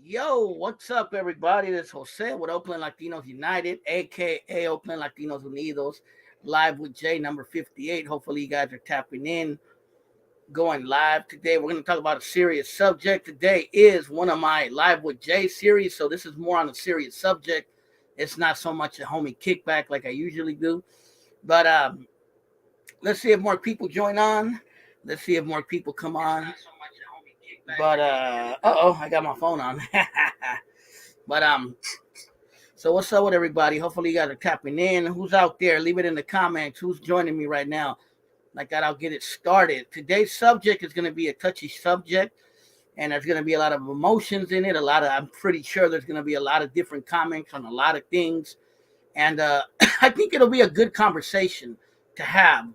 Yo, what's up, everybody? This is Jose with Oakland Latinos United, aka Oakland Latinos Unidos, live with Jay number 58. Hopefully, you guys are tapping in, going live today. We're going to talk about a serious subject. Today is one of my Live with Jay series, so this is more on a serious subject. It's not so much a homie kickback like I usually do, but let's see if more people join on. Let's see if more people come on. But oh, I got my phone on. But so what's up with everybody? Hopefully you guys are tapping in. Who's out there? Leave it in the comments. Who's joining me right now? Like that, I'll get it started. Today's subject is going to be a touchy subject, and there's going to be a lot of emotions in it. I'm pretty sure there's going to be a lot of different comments on a lot of things, and I think it'll be a good conversation to have.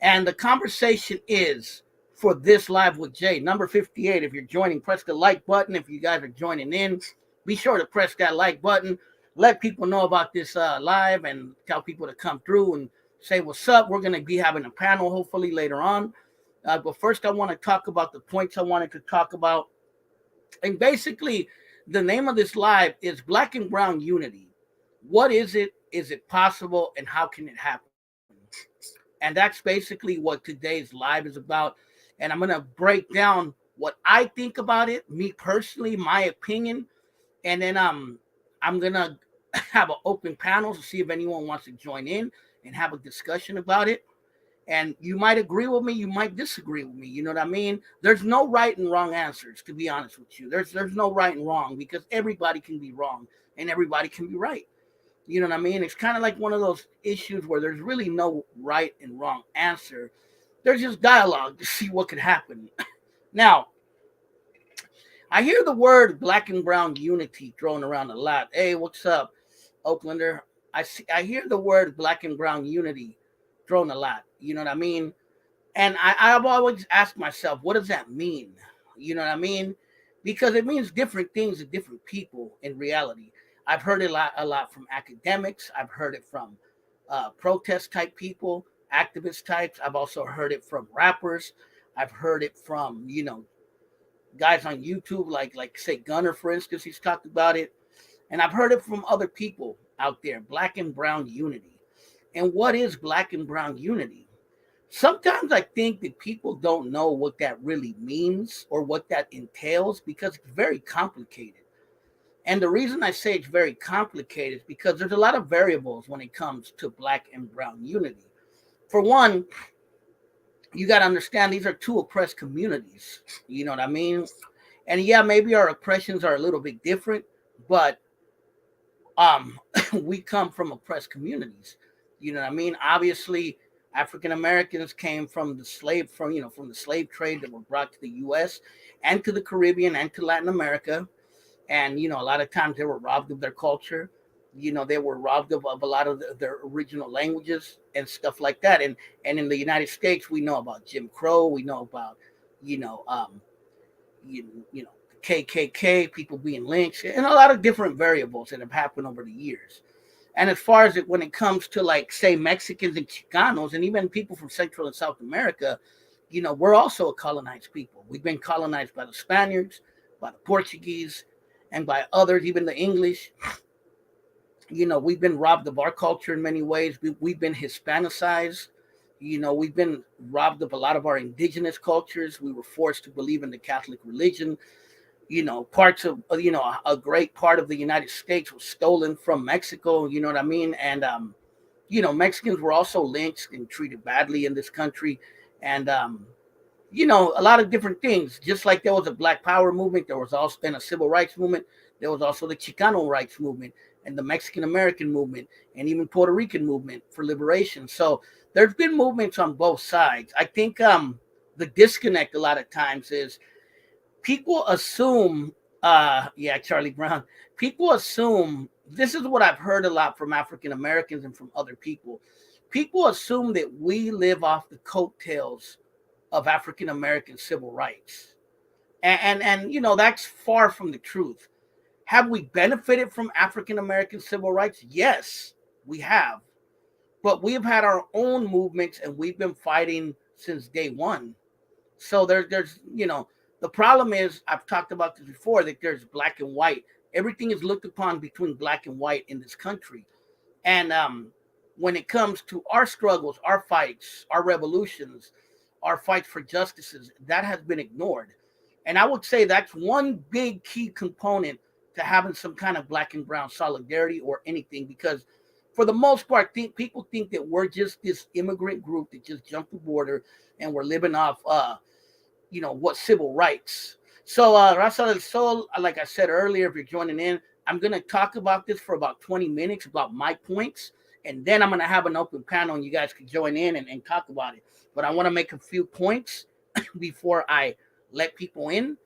And the conversation is for this live with Jay, number 58. If you're joining, press the like button. If you guys are joining in, be sure to press that like button. Let people know about this live and tell people to come through and say what's up. We're going to be having a panel hopefully later on. But first, I want to talk about the points I wanted to talk about. And basically, the name of this live is Black and Brown Unity. What is it? Is it possible? And how can it happen? And that's basically what today's live is about. And I'm going to break down what I think about it, me personally, my opinion. And then I'm going to have an open panel to see if anyone wants to join in and have a discussion about it. And you might agree with me, you might disagree with me. You know what I mean? There's no right and wrong answers, to be honest with you. There's no right and wrong because everybody can be wrong and everybody can be right. You know what I mean? It's kind of like one of those issues where there's really no right and wrong answer. There's just dialogue to see what could happen. Now, I hear the word black and brown unity thrown around a lot. Hey, what's up, Oaklander? I hear the word black and brown unity thrown a lot. You know what I mean? And I've always asked myself, what does that mean? You know what I mean? Because it means different things to different people in reality. I've heard it a lot from academics. I've heard it from protest type people, activist types. I've also heard it from rappers. I've heard it from, guys on YouTube, like say Gunner, for instance, he's talked about it. And I've heard it from other people out there, black and brown unity. And what is black and brown unity? Sometimes I think that people don't know what that really means or what that entails because it's very complicated. And the reason I say it's very complicated is because there's a lot of variables when it comes to black and brown unity. For one, you got to understand these are two oppressed communities. You know what I mean? And yeah, maybe our oppressions are a little bit different, but um we come from oppressed communities. You know what I mean? Obviously, African Americans came from from the slave trade that were brought to the US and to the Caribbean and to Latin America. And a lot of times they were robbed of their culture. They were robbed of a lot of their original languages and stuff like that. And in the United States, we know about Jim Crow. We know about you know um, you know KKK, people being lynched, and a lot of different variables that have happened over the years. And as far as when it comes to like say Mexicans and Chicanos, and even people from Central and South America, we're also a colonized people. We've been colonized by the Spaniards, by the Portuguese, and by others, even the English. We've been robbed of our culture in many ways. We've been Hispanicized. We've been robbed of a lot of our indigenous cultures. We were forced to believe in the Catholic religion. Parts of, a great part of the United States was stolen from Mexico. You know what I mean? And, Mexicans were also lynched and treated badly in this country. And, a lot of different things. Just like there was a Black Power movement, there was also been a civil rights movement. There was also the Chicano rights movement and the Mexican American movement and even Puerto Rican movement for liberation. So there's been movements on both sides. I think the disconnect a lot of times is people assume, yeah, Charlie Brown, people assume, this is what I've heard a lot from African Americans and from other people. People assume that we live off the coattails of African American civil rights. And that's far from the truth. Have we benefited from African American civil rights? Yes, we have. But we've had our own movements and we've been fighting since day one. So there's The problem is, I've talked about this before, that there's black and white. Everything is looked upon between black and white in this country. And when it comes to our struggles, our fights, our revolutions, our fights for justices, that has been ignored. And I would say that's one big key component to having some kind of black and brown solidarity or anything, because for the most part, people think that we're just this immigrant group that just jumped the border and we're living off, what civil rights. So, Raza del Sol, like I said earlier, if you're joining in, I'm going to talk about this for about 20 minutes about my points. And then I'm going to have an open panel and you guys can join in and talk about it. But I want to make a few points before I let people in.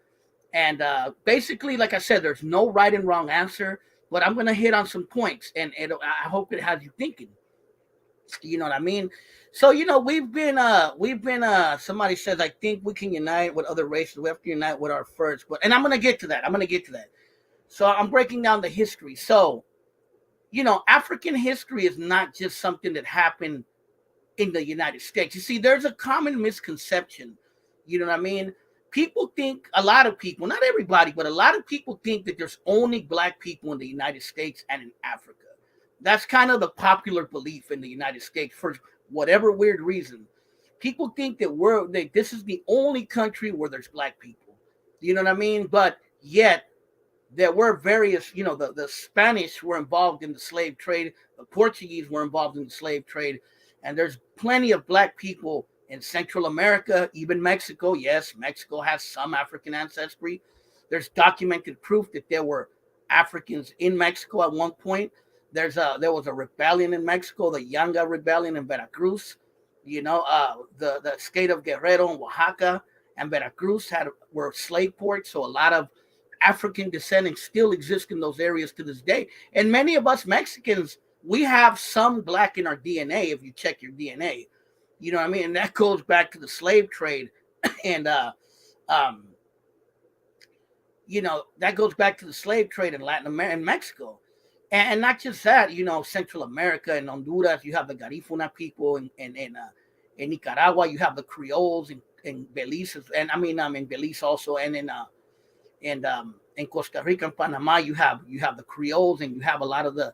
And basically, like I said, there's no right and wrong answer, but I'm going to hit on some points. And I hope it has you thinking. You know what I mean? So, we've been somebody says, I think we can unite with other races. We have to unite with our first. And I'm going to get to that. So I'm breaking down the history. So, African history is not just something that happened in the United States. You see, there's a common misconception. You know what I mean? People think, a lot of people, not everybody, but a lot of people think that there's only black people in the United States and in Africa. That's kind of the popular belief in the United States for whatever weird reason. People think that this is the only country where there's black people. You know what I mean? But yet, there were various, the Spanish were involved in the slave trade, the Portuguese were involved in the slave trade, and there's plenty of black people in Central America, even Mexico. Yes, Mexico has some African ancestry. There's documented proof that there were Africans in Mexico at one point. There was a rebellion in Mexico, the Yanga rebellion in Veracruz. The state of Guerrero and Oaxaca and Veracruz were slave ports, so a lot of African descendants still exist in those areas to this day. And many of us Mexicans, we have some black in our DNA if you check your DNA. You know what I mean? And that goes back to the slave trade. And, that goes back to the slave trade in Latin America and Mexico. And not just that, Central America and Honduras, you have the Garifuna people, and in Nicaragua, you have the Creoles and Belize, and in Belize also, and in Costa Rica and Panama, you have the Creoles, and you have a lot of the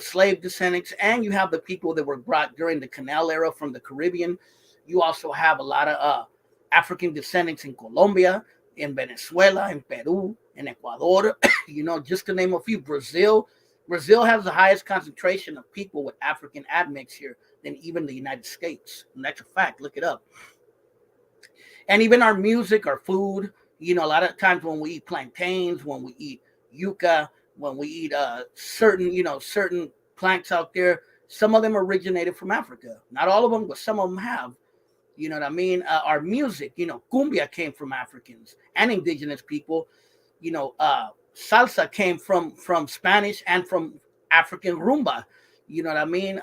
slave descendants, and you have the people that were brought during the Canal era from the Caribbean. You also have a lot of African descendants in Colombia, in Venezuela, in Peru, in Ecuador, just to name a few. Brazil has the highest concentration of people with African admixture than even the United States. And that's a fact. Look it up. And even our music, our food, a lot of times when we eat plantains, when we eat yuca, when we eat certain plants out there, some of them originated from Africa. Not all of them, but some of them have. You know what I mean? Our music, cumbia came from Africans and indigenous people. Salsa came from Spanish and from African rumba. You know what I mean?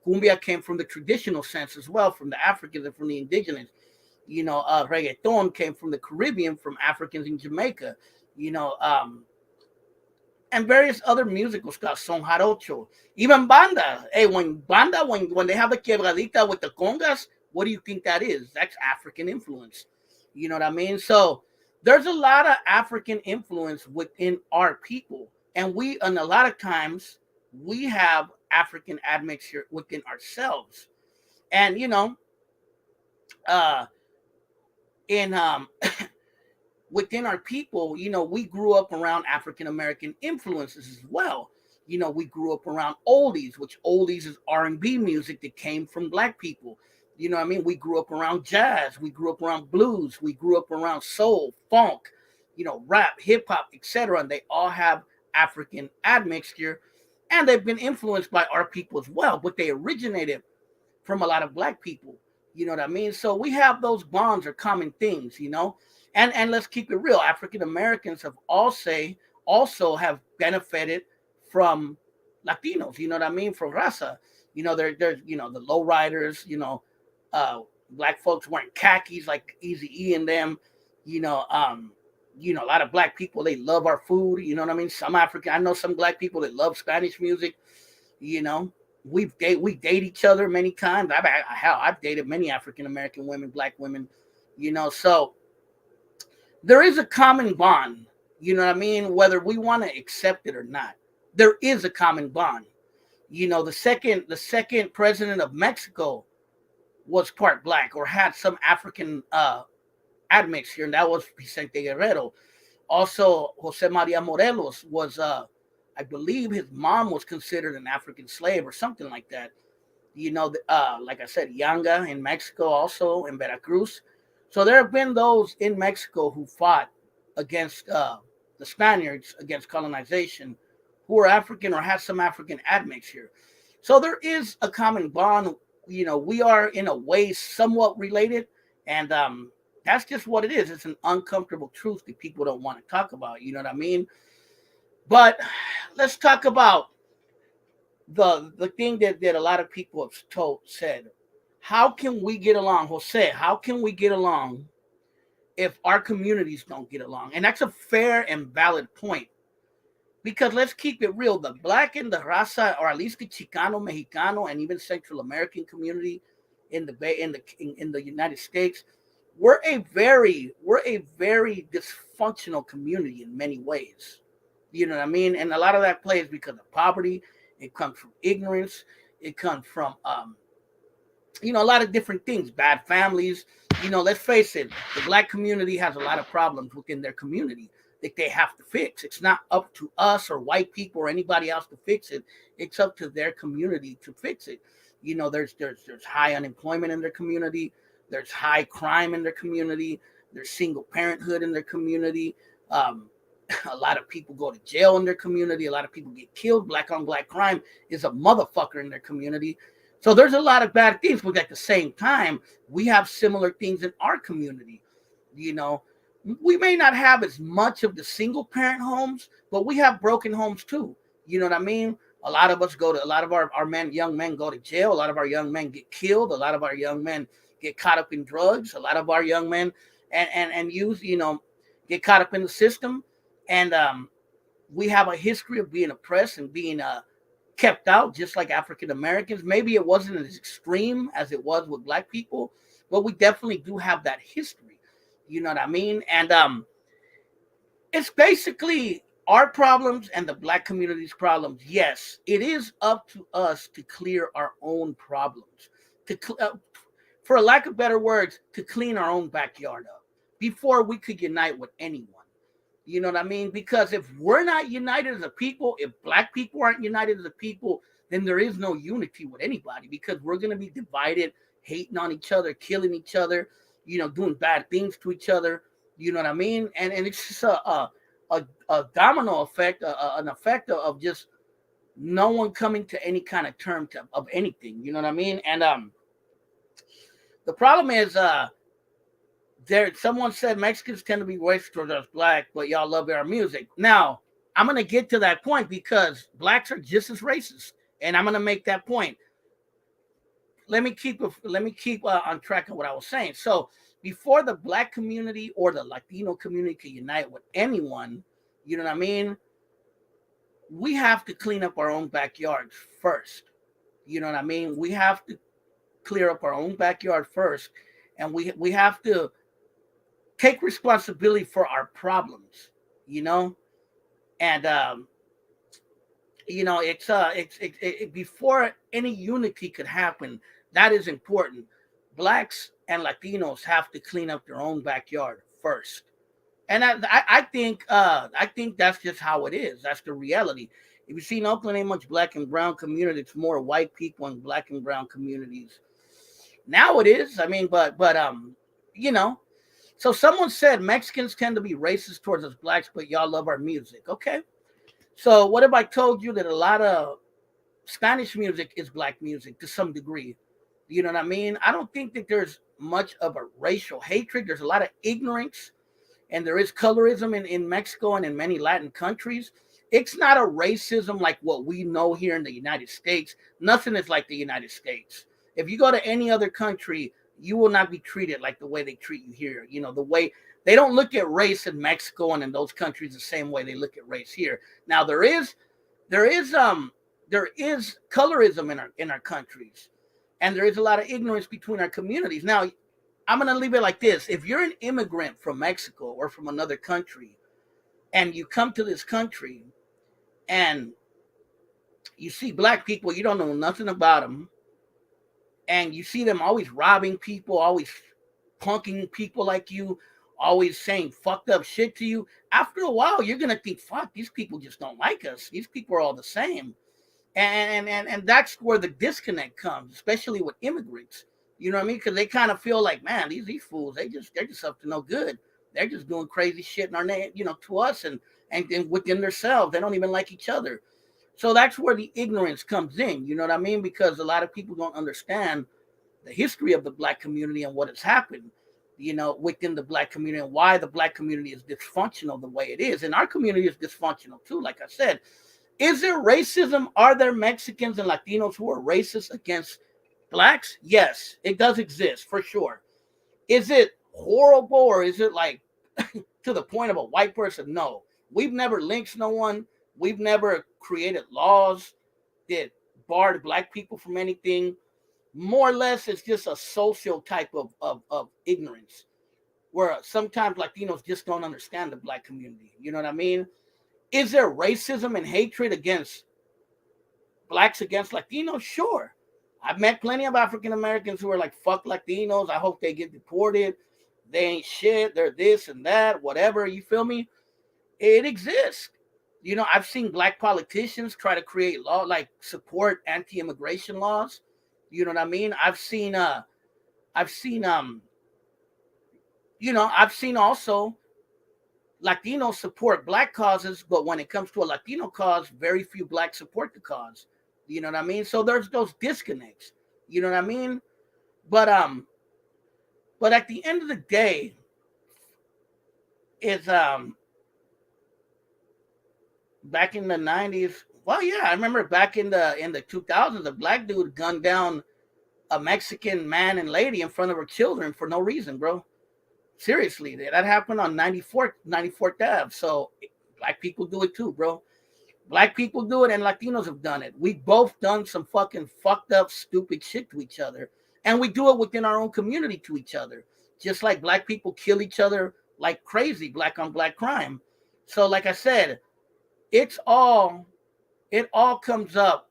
Cumbia came from the traditional sense as well, from the Africans and from the indigenous. Reggaeton came from the Caribbean, from Africans in Jamaica. And various other musical stuff, son jarocho, even banda. Hey, when they have the quebradita with the congas, what do you think that is? That's African influence. You know what I mean? So there's a lot of African influence within our people. And a lot of times we have African admixture within ourselves. And, within our people, we grew up around African American influences as well. We grew up around oldies, which oldies is R&B music that came from black people. You know what I mean? We grew up around jazz. We grew up around blues. We grew up around soul, funk, rap, hip hop, etc. And they all have African admixture, and they've been influenced by our people as well. But they originated from a lot of black people. You know what I mean? So we have those bonds or common things, And let's keep it real. African Americans have also have benefited from Latinos. You know what I mean? From raza. There's the lowriders. Black folks wearing khakis like Eazy-E and them. A lot of black people, they love our food. You know what I mean? I know some black people that love Spanish music. We date each other many times. I've dated many African American women, black women. So there is a common bond. You know what I mean? Whether we want to accept it or not, there is a common bond. You know, the second president of Mexico was part black or had some African admixture, and that was Vicente Guerrero. Also, Jose Maria Morelos was, I believe, his mom was considered an African slave or something like that. You know, like I said, Yanga in Mexico, also in Veracruz. So there have been those in Mexico who fought against the Spaniards, against colonization, who are African or have some African admixture. So there is a common bond. You know, we are in a way somewhat related, and that's just what it is. It's an uncomfortable truth that people don't want to talk about. You know what I mean? But let's talk about the thing that a lot of people have said. How can we get along, Jose? How can we get along if our communities don't get along? And that's a fair and valid point. Because let's keep it real, the black and the raza, or at least the Chicano, Mexicano, and even Central American community in the Bay, in the United States, we're a very dysfunctional community in many ways. You know what I mean? And a lot of that plays because of poverty. It comes from ignorance. It comes from a lot of different things, bad families. You know, let's face it, the black community has a lot of problems within their community that they have to fix. It's not up to us or white people or anybody else to fix it. It's up to their community to fix it. You know, there's high unemployment in their community. There's high crime in their community. There's single parenthood in their community. A lot of people go to jail in their community. A lot of people get killed. Black on black crime is a motherfucker in their community. So there's a lot of bad things, but at the same time, we have similar things in our community. You know, we may not have as much of the single parent homes, but we have broken homes too. You know what I mean? A lot of our young men go to jail. A lot of our young men get killed. A lot of our young men get caught up in drugs. A lot of our young men and youth, get caught up in the system. And we have a history of being oppressed and being kept out, just like African Americans. Maybe it wasn't as extreme as it was with black people, but we definitely do have that history. You know what I mean? And it's basically our problems and the black community's problems. Yes, it is up to us to clear our own problems, for a lack of better words, to clean our own backyard up before we could unite with anyone. You know what I mean? Because if we're not united as a people, if black people aren't united as a people, then there is no unity with anybody, because we're going to be divided, hating on each other, killing each other, doing bad things to each other. You know what I mean? And it's just a domino effect, an effect of just no one coming to any kind of term of anything. You know what I mean? And the problem is, someone said Mexicans tend to be racist towards us black, but y'all love our music. Now, I'm gonna get to that point because blacks are just as racist, and I'm gonna make that point. Let me keep on track of what I was saying. So, before the black community or the Latino community can unite with anyone, you know what I mean? We have to clean up our own backyards first. You know what I mean? We have to clear up our own backyard first, and we have to take responsibility for our problems, and it's before any unity could happen. That is important. Blacks and Latinos have to clean up their own backyard first, and I think that's just how it is. That's the reality. If you see in Oakland, ain't much black and brown community. It's more white people in black and brown communities. Now it is. I mean, but you know. So someone said Mexicans tend to be racist towards us blacks, but y'all love our music. Okay. So what if I told you that a lot of Spanish music is black music to some degree? You know what I mean? I don't think that there's much of a racial hatred. There's a lot of ignorance, and there is colorism in Mexico and in many Latin countries. It's not a racism like what we know here in the United States. Nothing is like the United States. If you go to any other country, you will not be treated like the way they treat you here. The way they don't look at race in Mexico and in those countries the same way they look at race here. Now there is colorism in our countries, and there is a lot of ignorance between our communities. Now, I'm gonna leave it like this: if you're an immigrant from Mexico or from another country, and you come to this country, and you see black people, you don't know nothing about them, and you see them always robbing people, always punking people like you, always saying fucked up shit to you. After a while, you're gonna think, "Fuck, these people just don't like us. These people are all the same." And that's where the disconnect comes, especially with immigrants. You know what I mean? Because they kind of feel like, man, these fools, they're just up to no good. They're just doing crazy shit in our name, to us and within themselves. They don't even like each other. So that's where the ignorance comes in. You know what I mean? Because a lot of people don't understand the history of the black community and what has happened, within the black community, and why the black community is dysfunctional the way it is. And our community is dysfunctional too, like I said. Is there racism? Are there Mexicans and Latinos who are racist against blacks? Yes, it does exist for sure. Is it horrible, or is it like to the point of a white person? No. We've never lynched no one. We've never created laws that barred black people from anything. More or less, it's just a social type of ignorance, where sometimes Latinos just don't understand the black community. You know what I mean? Is there racism and hatred against blacks against Latinos? Sure. I've met plenty of African Americans who are like, fuck Latinos. I hope they get deported. They ain't shit. They're this and that, whatever. You feel me? It exists. I've seen black politicians try to create law, like support anti-immigration laws. You know what I mean? I've seen also Latinos support black causes, but when it comes to a Latino cause, very few blacks support the cause. You know what I mean? So there's those disconnects. You know what I mean? But at the end of the day, is back in the 90s. Well, yeah, I remember back in the 2000s, a black dude gunned down a Mexican man and lady in front of her children for no reason, bro. Seriously, that happened on 94th Ave. So black people do it too, bro. Black people do it, and Latinos have done it. We've both done some fucking fucked up, stupid shit to each other. And we do it within our own community to each other. Just like black people kill each other like crazy, black on black crime. So like I said, it all comes up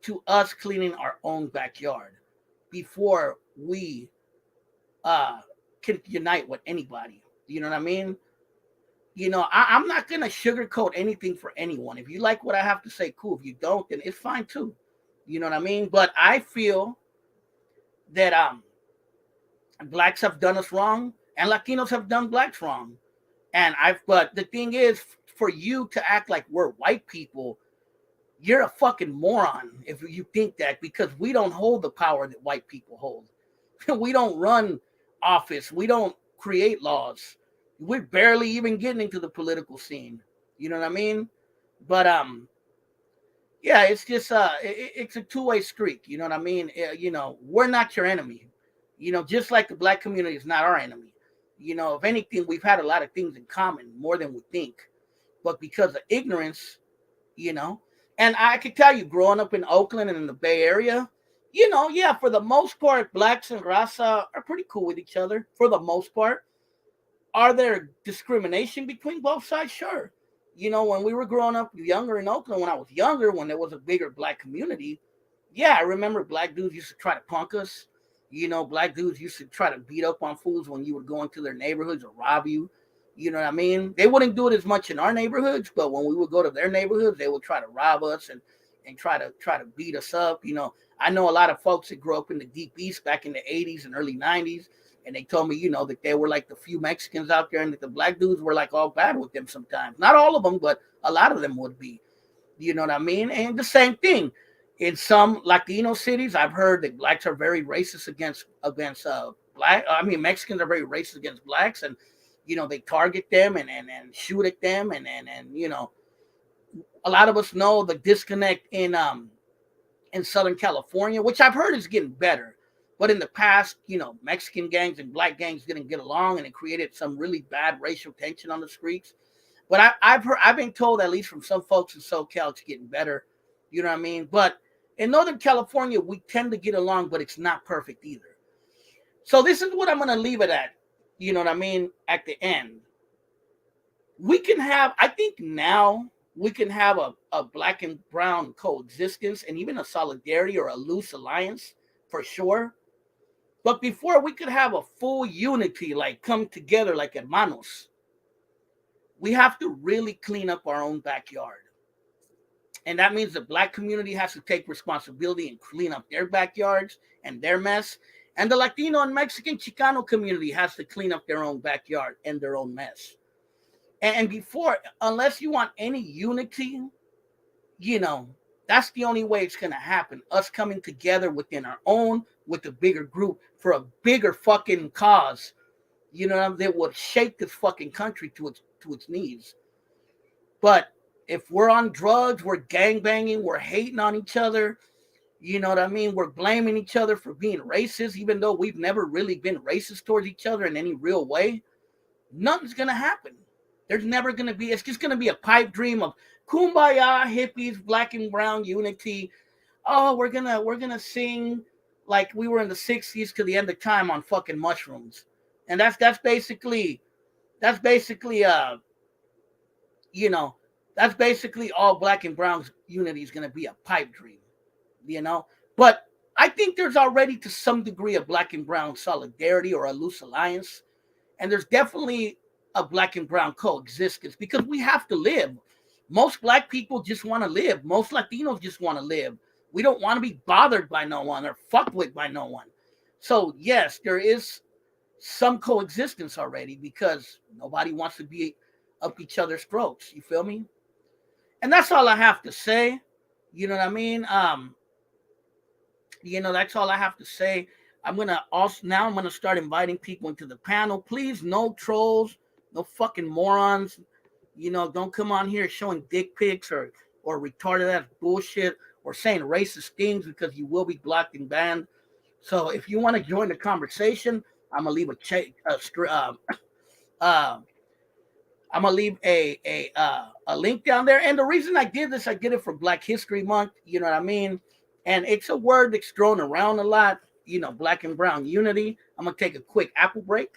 to us cleaning our own backyard before we can unite with anybody. You know what I mean? I'm not going to sugarcoat anything for anyone. If you like what I have to say, cool. If you don't, then it's fine too. You know what I mean? But I feel that blacks have done us wrong and Latinos have done blacks wrong. But the thing is, for you to act like we're white people, you're a fucking moron if you think that, because we don't hold the power that white people hold. We don't run office. We don't create laws. We're barely even getting into the political scene. You know what I mean? But yeah, it's just it's a two-way street. You know what I mean? We're not your enemy. Just like the black community is not our enemy. If anything, we've had a lot of things in common, more than we think. But because of ignorance, and I can tell you, growing up in Oakland and in the Bay Area, yeah, for the most part, blacks and raza are pretty cool with each other, for the most part. Are there discrimination between both sides? Sure. When we were growing up younger in Oakland, when I was younger, when there was a bigger black community, yeah, I remember black dudes used to try to punk us. Black dudes used to try to beat up on fools when you were going to their neighborhoods or rob you. You know what I mean? They wouldn't do it as much in our neighborhoods, but when we would go to their neighborhoods, they would try to rob us and try to beat us up. I know a lot of folks that grew up in the Deep East back in the 80s and early 90s, and they told me, that they were like the few Mexicans out there, and that the black dudes were like all bad with them sometimes. Not all of them, but a lot of them would be. You know what I mean? And the same thing. In some Latino cities, I've heard that blacks are very racist against Mexicans are very racist against blacks, and they target them and shoot at them, and a lot of us know the disconnect in Southern California, which I've heard is getting better. But in the past, Mexican gangs and black gangs didn't get along, and it created some really bad racial tension on the streets. But I've been told, at least from some folks in SoCal, it's getting better. You know what I mean? But in Northern California, we tend to get along, but it's not perfect either. So this is what I'm going to leave it at. You know what I mean? At the end, we can have, I think now we can have a black and brown coexistence and even a solidarity or a loose alliance for sure. But before we could have a full unity, like come together like hermanos, we have to really clean up our own backyard. And that means the black community has to take responsibility and clean up their backyards and their mess. And the Latino and Mexican Chicano community has to clean up their own backyard and their own mess. And before, unless you want any unity, you know, that's the only way it's going to happen. Us coming together within our own, with a bigger group for a bigger fucking cause, you know, that would shake this fucking country to its knees. But if we're on drugs, we're gangbanging, we're hating on each other, you know what I mean? We're blaming each other for being racist, even though we've never really been racist towards each other in any real way. Nothing's going to happen. There's never going to be, it's just going to be a pipe dream of kumbaya, hippies, black and brown unity. Oh, we're going to sing like we were in the 60s to the end of time on fucking mushrooms. And that's basically you know, that's basically all black and brown unity is going to be, a pipe dream, you know. But I think there's already to some degree a black and brown solidarity or a loose alliance. And there's definitely a black and brown coexistence because we have to live. Most black people just want to live. Most Latinos just want to live. We don't want to be bothered by no one or fucked with by no one. So yes, there is some coexistence already because nobody wants to be up each other's throats. You feel me? And that's all I have to say. You know what I mean? You know, that's all I have to say. I'm gonna start inviting people into the panel. Please, no trolls, no fucking morons. You know, don't come on here showing dick pics or retarded ass bullshit or saying racist things because you will be blocked and banned. So if you want to join the conversation, I'm gonna leave I'm gonna leave a link down there. And the reason I did this, I did it for Black History Month. You know what I mean? And it's a word that's thrown around a lot. You know, black and brown unity. I'm gonna take a quick apple break.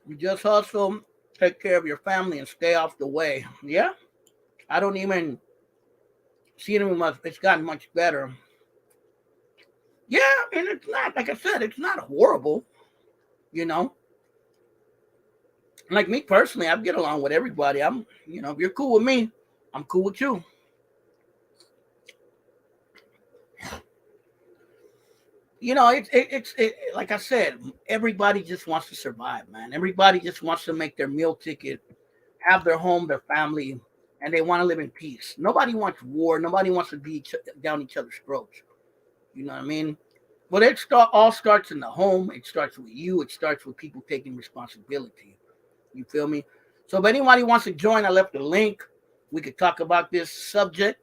You just hustle, take care of your family, and stay off the way. Yeah, I don't even see it much. It's gotten much better. Yeah, and it's not, like I said, it's not horrible. You know, like me personally, I get along with everybody. You know, if you're cool with me, I'm cool with you. You know, it's like I said, everybody just wants to survive, man. Everybody just wants to make their meal ticket, have their home, their family, and they want to live in peace. Nobody wants war. Nobody wants to be down each other's throats. You know what I mean? But all starts in the home. It starts with you. It starts with people taking responsibility. You feel me? So if anybody wants to join, I left the link. We could talk about this subject.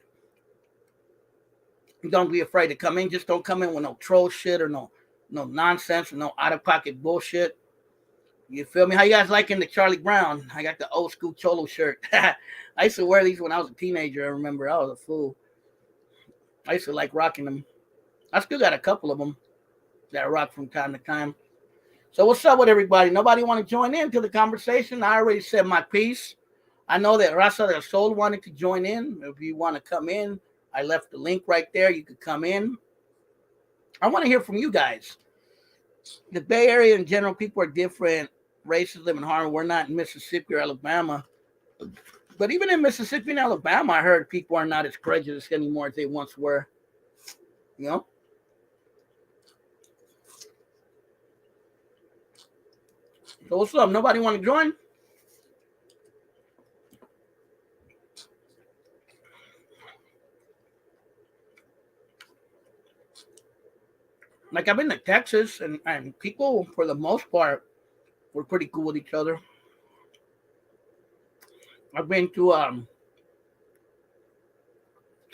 Don't be afraid to come in. Just don't come in with no troll shit or no nonsense or no out of pocket bullshit. You feel me? How you guys liking the Charlie Brown? I got the old school Cholo shirt. I used to wear these when I was a teenager. I remember I was a fool. I used to like rocking them. I still got a couple of them that I rock from time to time. So what's up with everybody? Nobody want to join in to the conversation? I already said my piece. I know that Raza del Sol wanted to join in. If you want to come in, I left the link right there. You could come in. I want to hear from you guys. The Bay Area in general, people are different. Races live in Harlem. We're not in Mississippi or Alabama. But even in Mississippi and Alabama, I heard people are not as prejudiced anymore as they once were. You know? So what's up? Nobody want to join? Like I've been to Texas and people for the most part were pretty cool with each other. I've been to I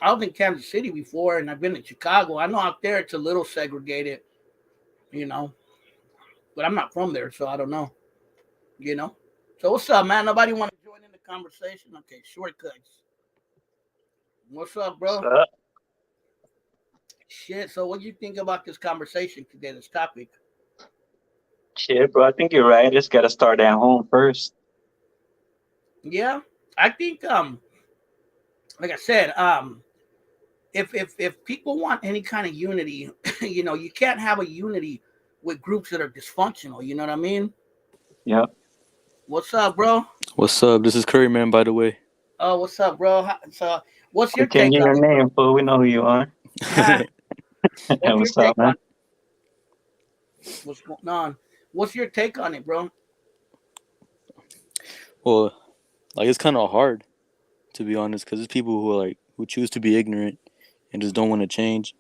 was in Kansas City before and I've been to Chicago. I know out there it's a little segregated, you know. But I'm not from there, so I don't know. You know. So what's up, man? Nobody want to join in the conversation? Okay, shortcuts. What's up, bro? So, Shit. So, what do you think about this conversation today? This topic? shit, bro. I think you're right. Just gotta start at home first. Yeah, I think like I said, if people want any kind of unity, you can't have a unity with groups that are dysfunctional. You know what I mean? Yep. What's up, bro? What's up? This is Curry Man, by the way. Oh, what's up, bro? So, what's We your changing take on your it, name, fool. We know who you are. bro? What's your What's up, take man? on what's going on? What's your take on it, bro? Well, like it's kind of hard to be honest, because there's people who are like who choose to be ignorant and just don't want to change,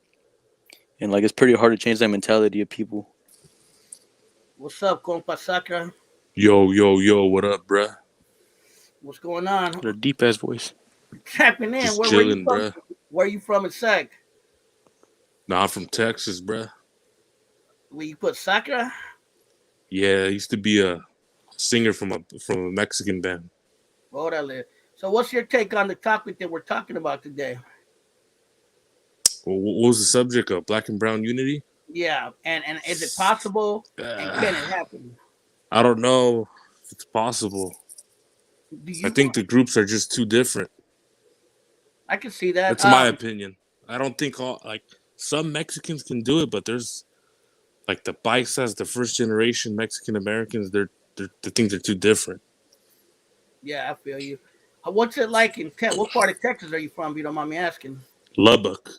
and like it's pretty hard to change that mentality of people. What's up, compa Sakra? Yo, yo, yo, what up, bruh? What's going on? Their deep ass voice. Tapping in. Just Where you chilling, from? bruh. Where you from in Sac? Nah, I'm from Texas, bruh. Where you put Sakra? Yeah, I used to be a singer from a Mexican band. Orale. So, what's your take on the topic that we're talking about today? Well, what was the subject of Black and Brown Unity? Yeah, and is it possible? And Uh, can it happen? I don't know if it's possible. Do I you? think the groups are just too different. I can see that. That's my opinion. I don't think all like some Mexicans can do it, but there's like the paisas, the first generation Mexican Americans. They think they're too different. Yeah, I feel you. What's it like in What part of Texas are you from? If you don't mind me asking. Lubbock.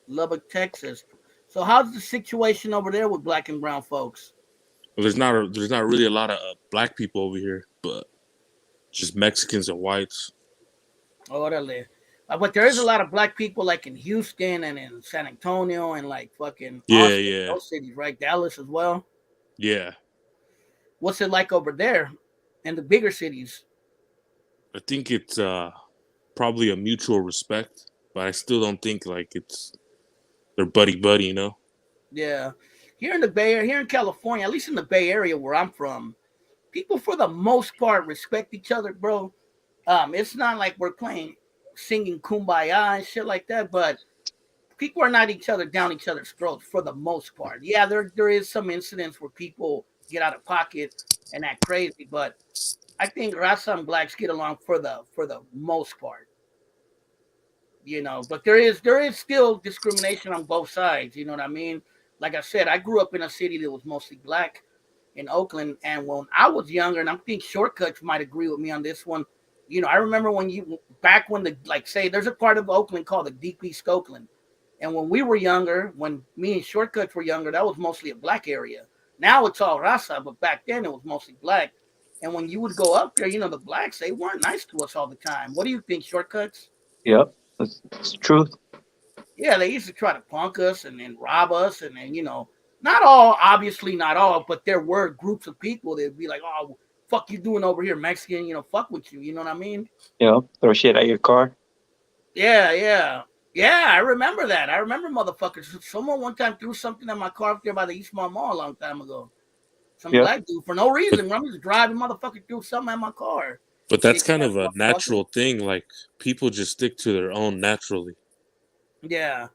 Lubbock, Texas. So, how's the situation over there with black and brown folks? Well, there's not really a lot of black people over here, but just Mexicans and whites. Orale. But there is a lot of black people like in Houston and in San Antonio and like fucking Yeah, Austin, yeah, those cities, right? Dallas as well. yeah. What's it like over there in the bigger cities? I think it's probably a mutual respect, but I still don't think like it's they're buddy buddy, you know? Yeah. Here in the Bay Area, here in California, at least in the Bay Area where I'm from, people for the most part respect each other, bro. It's not like we're playing singing kumbaya and shit like that, but people are not each other down each other's throats for the most part. Yeah, there is some incidents where people get out of pocket and act crazy, but I think Rasa and blacks get along for the most part, But there is still discrimination on both sides. You know what I mean? Like I said, I grew up in a city that was mostly black in Oakland, and when I was younger, and I think Shortcuts might agree with me on this one. I remember when you back when the like say there's a part of Oakland called the Deep East Oakland, and when we were younger, when me and Shortcuts were younger, that was mostly a black area. Now it's all Rasa, but back then it was mostly black. And when you would go up there, the blacks they weren't nice to us all the time. What do you think, Shortcuts? Yep. That's the truth. Yeah, they used to try to punk us and then rob us, and then not all, obviously not all, but there were groups of people that'd be like, "Oh, fuck you doing over here, Mexican? Fuck with you." You know what I mean? Yep. Throw shit at your car. Yeah, yeah, yeah. I remember that. I remember motherfuckers. Someone one time threw something at my car up there by the Eastmont Mall a long time ago. Some Yep. black dude for no But reason. I'm just driving, motherfucker threw something at my car. but Big that's kind ass of a motherfucker. natural thing. Like people just stick to their own naturally. Yeah.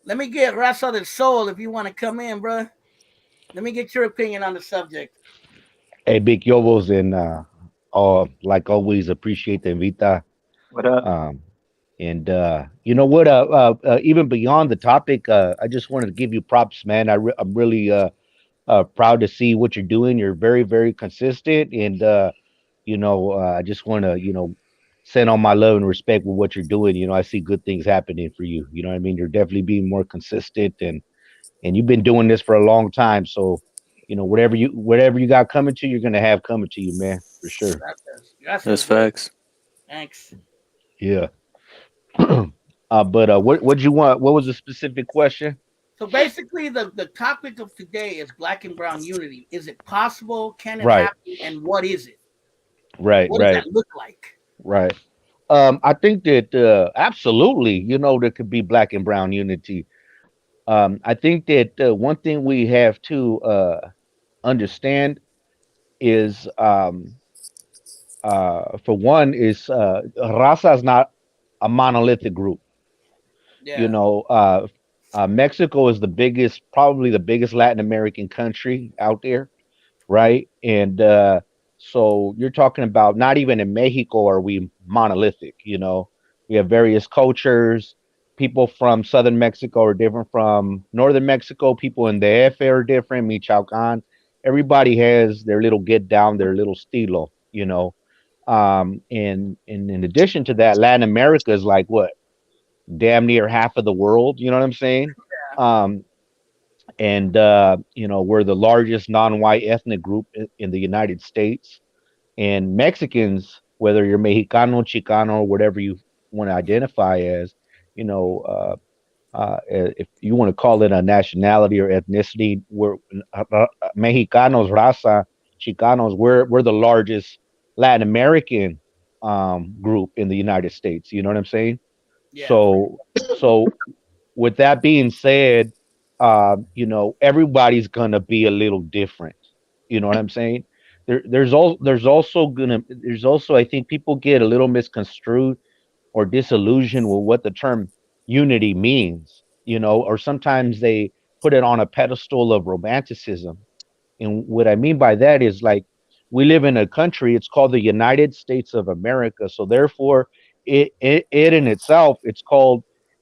Let me get Rasa del Soul if you want to come in, bro. Let me get your opinion on the subject. Hey, Big Yobos, and like always, appreciate the invita. What up? Um, and you know what? Even beyond the topic, I just wanted to give you props, man. I'm really proud to see what you're doing. You're very, very consistent, and I just want to, send all my love and respect with what you're doing. I see good things happening for you. You know what I mean? You're definitely being more consistent, and you've been doing this for a long time. So, whatever you got coming to you, you're gonna have coming to you, man, for sure. Gracias. Gracias, That's bro. facts. Thanks. Yeah. But what you want? What was the specific question? So basically, the topic of today is black and brown unity. Is it possible? Can it Right, happen? And what is it? right, What does right, that look like? right. I think that absolutely, there could be black and brown unity. I think that one thing we have to understand is for one, is Raza is not a monolithic group. You Yeah. know, Mexico is the biggest, probably the biggest Latin American country out there, right? And so you're talking about not even in Mexico are we monolithic. You know, we have various cultures. People from southern Mexico are different from northern Mexico. People in the F are different. Michoacan. Everybody has their little get down, their little stilo. You know, and in addition to that, Latin America is like what, damn near half of the world. You know what I'm saying? Um, and you know, we're the largest non-white ethnic group in the United States. And Mexicans, whether you're Mexicano, Chicano, whatever you want to identify as, you know, if you want to call it a nationality or ethnicity, we're Mexicanos, raza, Chicanos. We're the largest Latin American group in the United States. You know what I'm saying? Yeah. So with that being said, you know, everybody's gonna be a little different. You know what I'm saying? There's also I think people get a little misconstrued or disillusioned with what the term unity means. You know, or sometimes they put it on a pedestal of romanticism. And what I mean by that is like we live in a country, it's called the United States of America. So therefore, it in itself,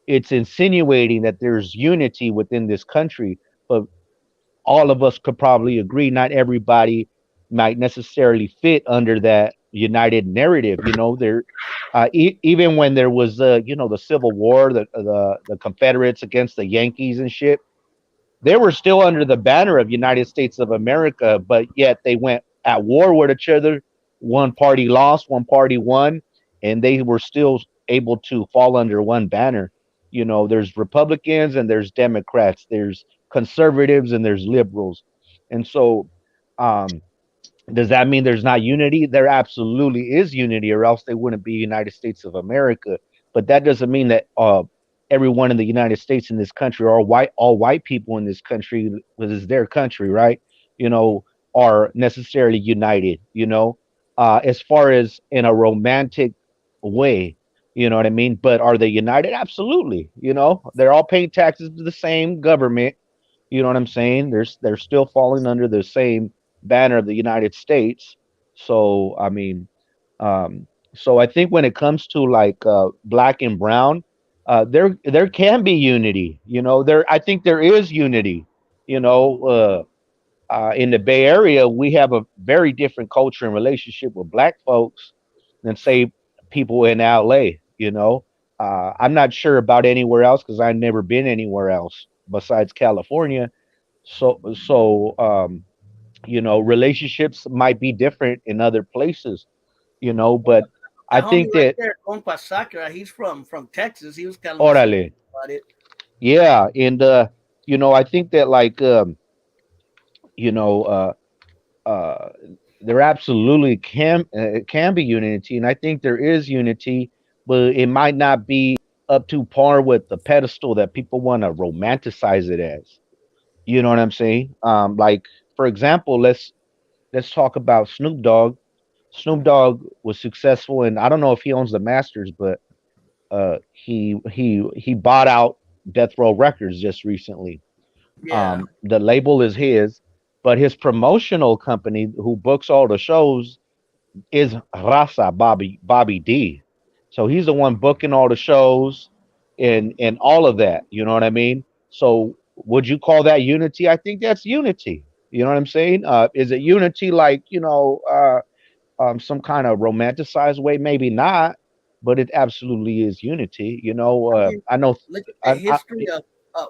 it's insinuating that there's unity within this country. But all of us could probably agree not everybody might necessarily fit under that united narrative. You know, even when there was you know, the Civil War, the Confederates against the Yankees and shit, they were still under the banner of United States of America, but yet they went at war with each other. One party lost, one party won, and they were still able to fall under one banner. You know, there's Republicans and there's Democrats, there's conservatives and there's liberals. And so, um, does that mean there's not unity? There absolutely is unity, or else they wouldn't be United States of America. But that doesn't mean that everyone in the United States in this country, or all white people in this country, because it's their country, right? You know, are necessarily united. You know, as far as in a romantic way, you know what I mean. But are they united? Absolutely. You know, they're all paying taxes to the same government. You know what I'm saying? They're still falling under the same banner of the United States. So I mean, um, so I think when it comes to like black and brown, there can be unity. You know, I think there is unity. You know, in the Bay Area, we have a very different culture and relationship with black folks than say people in LA. You know, I'm not sure about anywhere else because I've never been anywhere else besides California. So you know, relationships might be different in other places, you know, but I That homie think right that, there, Compa Sakura, he's from Texas. He was telling me something orale, about it. yeah. And you know, I think that like you know, uh there absolutely can be unity, and I think there is unity, but it might not be up to par with the pedestal that people want to romanticize it as. You know what I'm saying? Like for example, let's talk about Snoop Dogg. Snoop Dogg was successful, and I don't know if he owns the masters, but he bought out Death Row Records just recently. Yeah. The label is his, but his promotional company, who books all the shows, is Rasa Bobby D. So he's the one booking all the shows and all of that. You know what I mean? So would you call that unity? I think that's unity. You know what I'm saying? Is it unity like, you know, some kind of romanticized way? Maybe not, but it absolutely is unity. You know, I mean, I know look at the I, history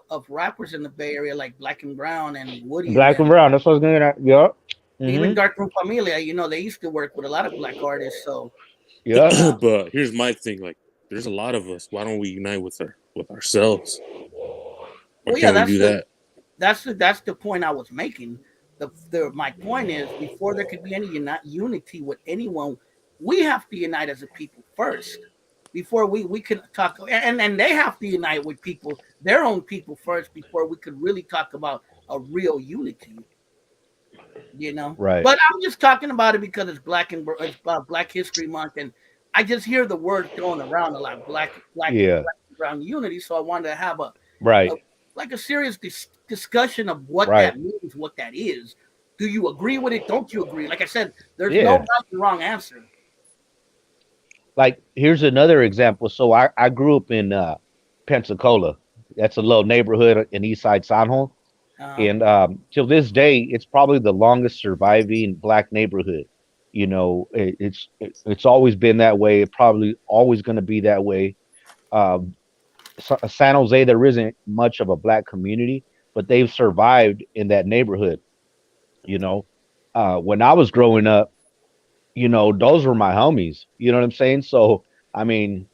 of rappers in the Bay Area like Black and Brown and Woody and Black and them. brown. That's what I was gonna. Yeah. Even Hmm. Dark Room Familia, you know, they used to work with a lot of black artists. So Yeah. uh, But here's my thing: like, there's a lot of us. Why don't we unite with ourselves? Why well, yeah, can't we do that? that's the point I was making. The my point is before there could be any unity with anyone, we have to unite as a people first. Before we can talk, and they have to unite with people, their own people first, before we could really talk about a real unity. you know. Right. But I'm just talking about it because it's Black History Month, and I just hear the word thrown around a lot, Yeah. black and brown unity. So I wanted to have a Right. like a serious discussion of what Right. that means, what that is. Do you agree with it? Don't you agree? Like I said, there's no Yeah. right and wrong answer. Like here's another example. So I grew up in Pensacola. That's a little neighborhood in East Side San Juan. Uh, And till this day, it's probably the longest surviving black neighborhood. You know, it's always been that way. It probably always going to be that way. Um, San Jose, there isn't much of a black community, but they've survived in that neighborhood. You know, when I was growing up, you know, those were my homies. You know what I'm saying? So, I mean,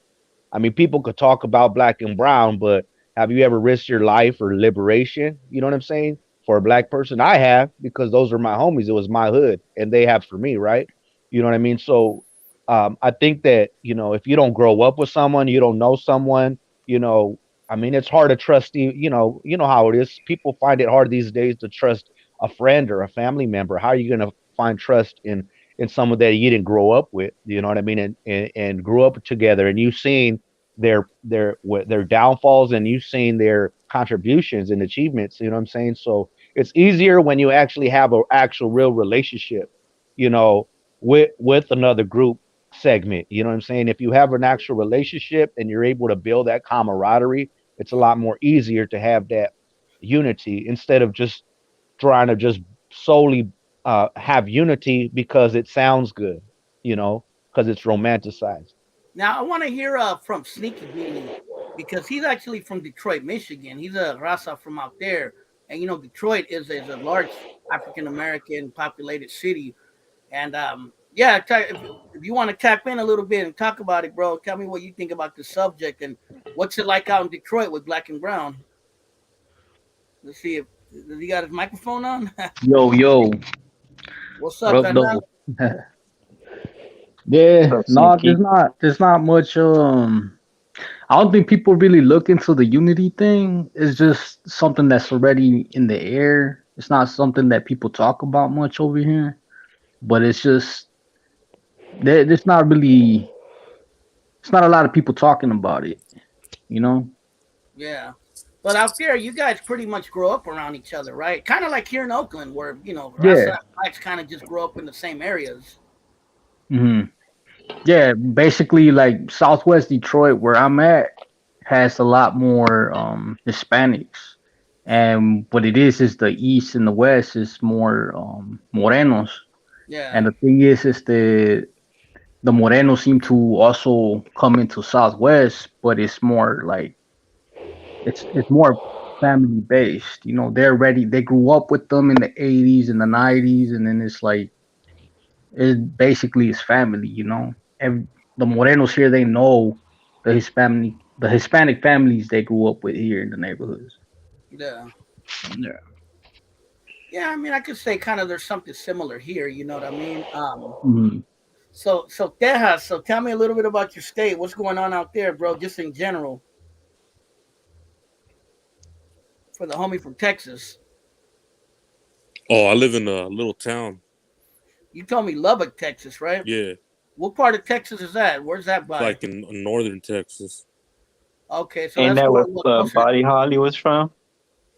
people could talk about black and brown, but have you ever risked your life or liberation? You know what I'm saying? For a black person, I have because those are my homies. It was my hood, and they have for me, right? You know what I mean? So, I think that if you don't grow up with someone, you don't know someone, you know, it's hard to trust you. You know how it is. People find it hard these days to trust a friend or a family member. How are you going to find trust in someone that you didn't grow up with? You know what I mean? And grew up together, and you've seen their downfalls, and you've seen their contributions and achievements. You know what I'm saying? So it's easier when you actually have an actual real relationship, you know, with another group segment. You know what I'm saying? If you have an actual relationship and you're able to build that camaraderie, it's a lot more easier to have that unity instead of just trying to just solely have unity because it sounds good, because it's romanticized. Now I want to hear from Sneaky Beanie because he's actually from Detroit, Michigan. He's a Rasa from out there, and Detroit is a large African American populated city. And yeah, if you want to tap in a little bit and talk about it, bro, tell me what you think about the subject and what's it like out in Detroit with Black and Brown. Let's see if does he got his microphone on. Yo, yo, What's what up, up, carnal? though? Yeah, So no, sneaky. there's not much. I don't think people really look into the unity thing. It's just something that's already in the air. It's not something that people talk about much over here. But it's just there's not really. It's not a lot of people talking about it. You know? Yeah. But out there, you guys pretty much grow up around each other, right? Kind of like here in Oakland, where Rasa Yeah. and Blacks kind of just grow up in the same areas. Hmm. Yeah. Basically, like Southwest Detroit, where I'm at, has a lot more Hispanics. And what it is the East and the West is more Morenos. Yeah. And the thing is the Morenos seem to also come into Southwest, but it's more like it's more family based. You know, they're ready. They grew up with them in the '80s and the '90s, and then it's like it basically is family. You know, and the Morenos here they know the Hispanic families they grew up with here in the neighborhoods. Yeah. Yeah. Yeah, I mean, I could say kind of there's something similar here. You know what I mean? Mhm. So Tejas, so tell me a little bit about your state. What's going on out there, bro? Just in general, for the homie from Texas. Oh, I live in a little town. You told me Lubbock, Texas, right? Yeah, What part of Texas is that? Where's that it's by? like in northern Texas. Okay, so Ain't that's that more what closer to Buddy Holly was from?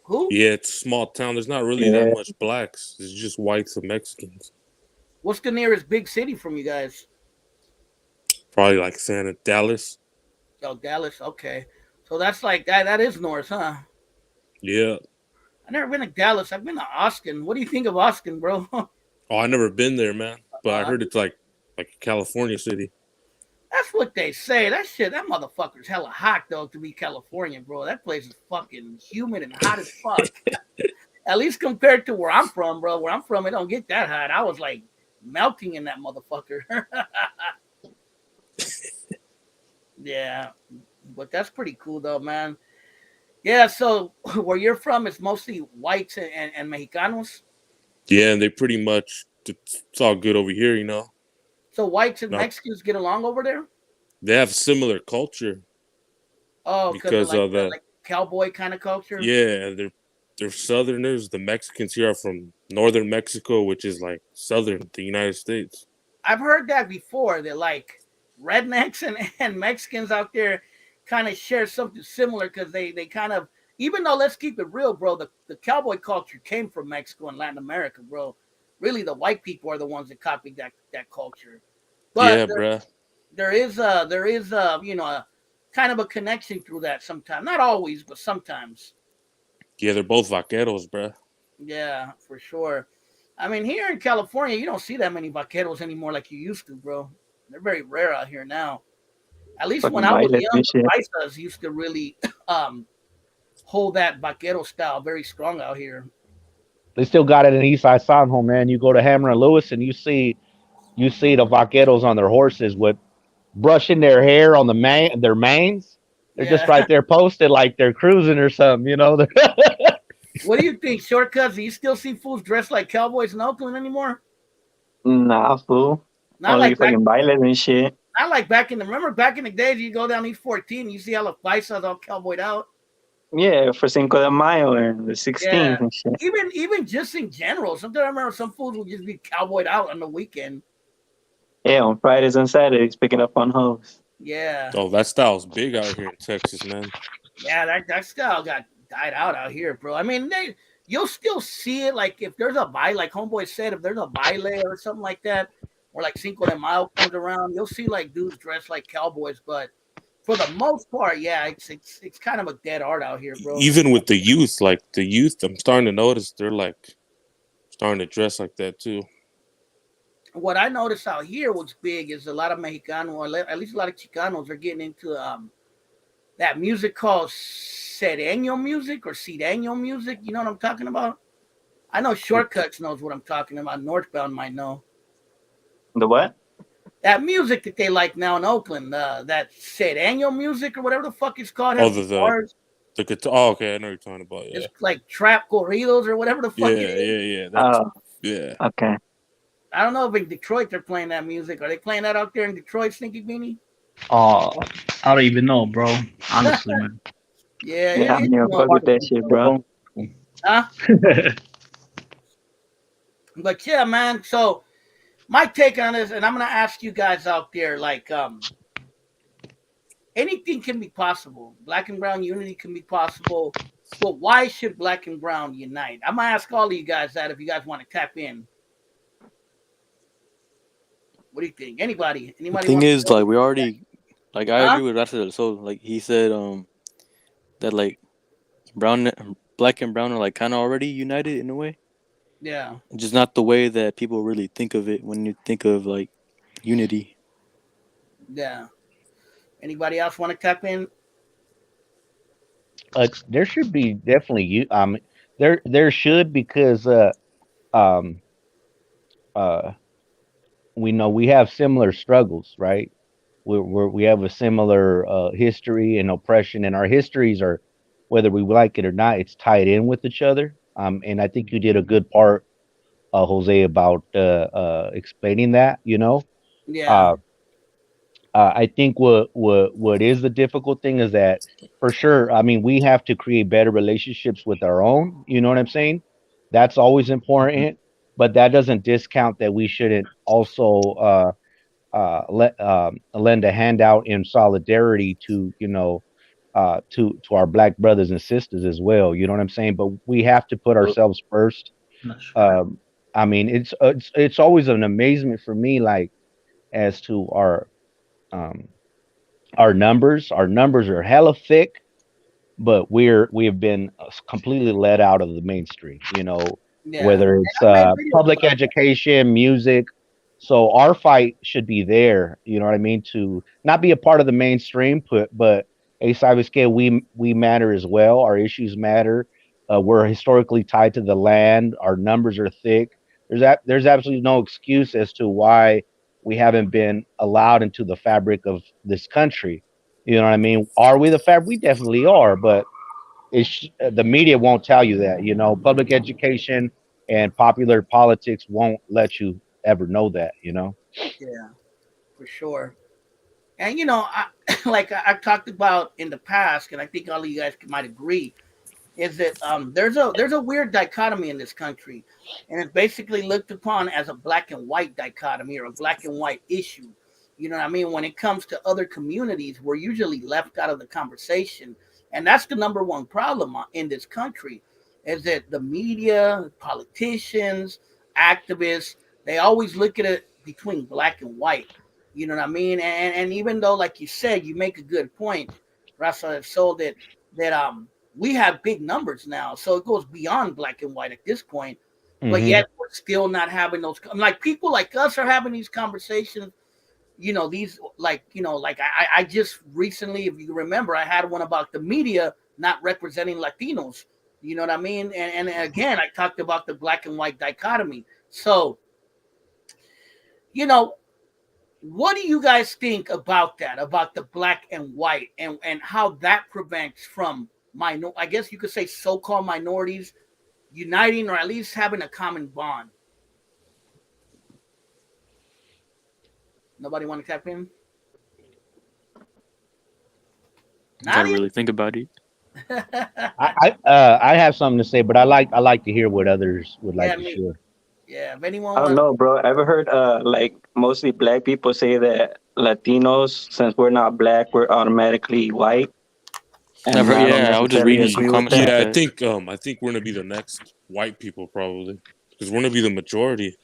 who? Yeah, it's a small town. There's not really that Yeah. much blacks. It's just whites and Mexicans. What's the nearest big city from you guys? Probably like Santa Dallas. Oh, Dallas. Okay, so that's like that. That is north, huh? Yeah. I've never been to Dallas. I've been to Austin. What do you think of Austin, bro? Oh, I never been there, man. But I Uh, heard it's like a California city. that's what they say. That shit, that motherfucker's hella hot though to be California, bro. That place is fucking humid and hot as fuck. At least compared to where I'm from, bro. Where I'm from, it don't get that hot. I was like melting in that motherfucker. Yeah, but that's pretty cool though, man. Yeah, so where you're from, it's mostly whites and Mexicanos. Yeah, and they pretty much it's all good over here, you know. So whites and Not Mexicans get along over there. they have similar culture Oh, because of because like of the the like cowboy kind of culture. yeah, they're they're Southerners. The Mexicans here are from northern Mexico, which is like southern the United States. I've heard that before. That like rednecks and Mexicans out there kind of share something similar because they kind of, even though let's keep it real, bro, the cowboy culture came from Mexico and Latin America, bro. Really, the white people are the ones that copied that culture. But Yeah, bruh. there is you know, a kind of a connection through that sometimes. Not always, but sometimes. Yeah, they're both vaqueros, bruh. Yeah, for sure. I mean, here in California, you don't see that many vaqueros anymore like you used to, bro. They're very rare out here now. At least when Fucking I was bailes young, and shit. the paisas used to really hold that vaquero style very strong out here. They still got it in East Side Sanjo, man. You go to Hammer and Lewis, and you see the vaqueros on their horses with brushing their hair on their manes. They're just Yeah. right there posted like they're cruising or something, you know. What do you think, Shortcuts? Do you still see fools dressed like cowboys in Oakland anymore? Nah, fool. Not Only like back, fucking bailes and shit. not like back in the. Remember back in the days, you go down East 14, you see how the paisas all cowboyed out. Yeah, for Cinco de Mayo and the Yeah. 16th and shit. Even just in general, sometimes I remember some fools would just be cowboyed out on the weekend. Yeah, on Fridays and Saturdays, picking up on hoes. Yeah, Oh, that style's big out here in Texas, man. yeah, that style got died out here, bro. I mean, you'll still see it. Like if there's a baile, like Homeboy said, if there's a baile or something like that, or like Cinco de Mayo comes around, you'll see like dudes dressed like cowboys. But for the most part, yeah, it's kind of a dead art out here, bro. Even with the youth, I'm starting to notice they're like starting to dress like that too. What I noticed out here, what's big is a lot of Mexicanos, or at least a lot of Chicanos, are getting into that music called sereno music or sireño music. You know what I'm talking about? I know Shortcuts knows what I'm talking about. Northbound might know. The what? That music that they like now in Oakland, that sereno music or whatever the fuck it's called. Oh, has guitars. the guitar. Oh, okay, I know what you're talking about. Yeah, It's like trap corridos or whatever the fuck yeah, it is. yeah. That's, Oh, yeah. okay. I don't know if in Detroit they're playing that music. Are they playing that out there in Detroit, Stinky Beanie? I don't even know, bro. Honestly, man. Yeah, Yeah, I'm here fuck with that shit, bro. Huh? But yeah, man. So my take on this, and I'm gonna ask you guys out there, like, anything can be possible. Black and brown unity can be possible. But why should black and brown unite? I'm gonna ask all of you guys that if you guys want to tap in. What do you think? Anybody? The thing is, like, we already, like, I Huh? agree with Rafael. So, like, he said, that like black and brown are like kind of already united in a way, Yeah. just not the way that people really think of it when you think of like unity. Yeah. Anybody else want to tap in? There should be definitely there should, because um we know we have similar struggles, right? We have a similar history and oppression, and our histories are, whether we like it or not, it's tied in with each other. And I think you did a good part, Jose, about explaining that. You know, Yeah. I think what is the difficult thing is that, for sure, I mean, we have to create better relationships with our own. You know what I'm saying? That's always important, but that doesn't discount that we shouldn't also lend a handout in solidarity to, you know, to our black brothers and sisters as well. You know what I'm saying? But we have to put ourselves first. I mean, it's always an amazement for me, like, as to our numbers. Our numbers are hella thick, but we have been completely let out of the mainstream. You know, Yeah. whether And it's I made videos public about that. education, music. So our fight should be there. You know what I mean? To not be a part of the mainstream, but a cyber scale, we matter as well. Our issues matter. We're historically tied to the land. Our numbers are thick. There's absolutely no excuse as to why we haven't been allowed into the fabric of this country. You know what I mean? Are we the fabric? We definitely are, but the media won't tell you that. You know, public education and popular politics won't let you ever know that. You know? Yeah, for sure. And you know, like I've talked about in the past, and I think all of you guys might agree. is that there's a weird dichotomy in this country, and it's basically looked upon as a black and white dichotomy or a black and white issue. You know what I mean? When it comes to other communities, we're usually left out of the conversation, and that's the number one problem in this country, is that the media, politicians, activists, they always look at it between black and white. You know what I mean? And even though, like you said, you make a good point, Russell, so that we have big numbers now, so it goes beyond black and white at this point. But Hmm. yet we're still not having those. Like people like us are having these conversations. You know, these like I just recently, if you remember, I had one about the media not representing Latinos. You know what I mean? And again, I talked about the black and white dichotomy. So, you know, what do you guys think about that? About the black and white, and how that prevents from I guess you could say so-called minorities uniting or at least having a common bond. Nobody want to tap in? Gotta Nadia? really think about it. I have something to say, but I like to hear what others would like Yeah, to me. share. Yeah, if anyone I don't wants. know, bro. Ever heard like mostly black people say that Latinos, since we're not black, we're automatically white, I've and heard, I don't yeah, I was just necessarily reading some agree with comments like that. Yeah, that. I think we're gonna be the next white people probably because we're gonna be the majority,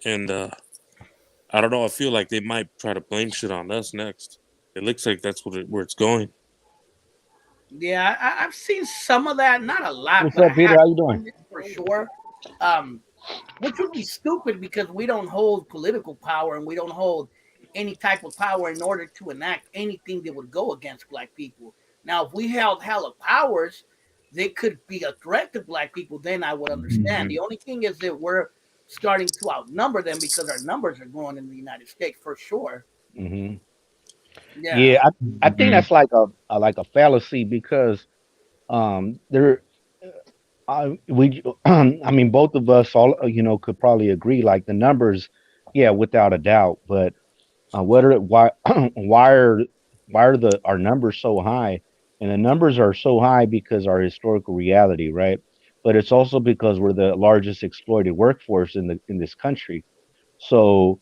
and I don't know. I feel like they might try to blame shit on us next. It looks like that's where it's going. Yeah, I've seen some of that, not a lot, What's but I up, Peter? have How you doing? seen it for sure. Um, which would be stupid because we don't hold political power and we don't hold any type of power in order to enact anything that would go against black people. Now, if we held hella powers that could be a threat to black people, then I would understand. Hmm. The only thing is that we're starting to outnumber them because our numbers are growing in the United States for sure. Hmm. Yeah. Yeah, I think that's like a fallacy because there we I mean both of us all could probably agree like the numbers, yeah, without a doubt, but what are why why are the our numbers so high? And the numbers are so high because our historical reality, right? But it's also because we're the largest exploited workforce in this country. So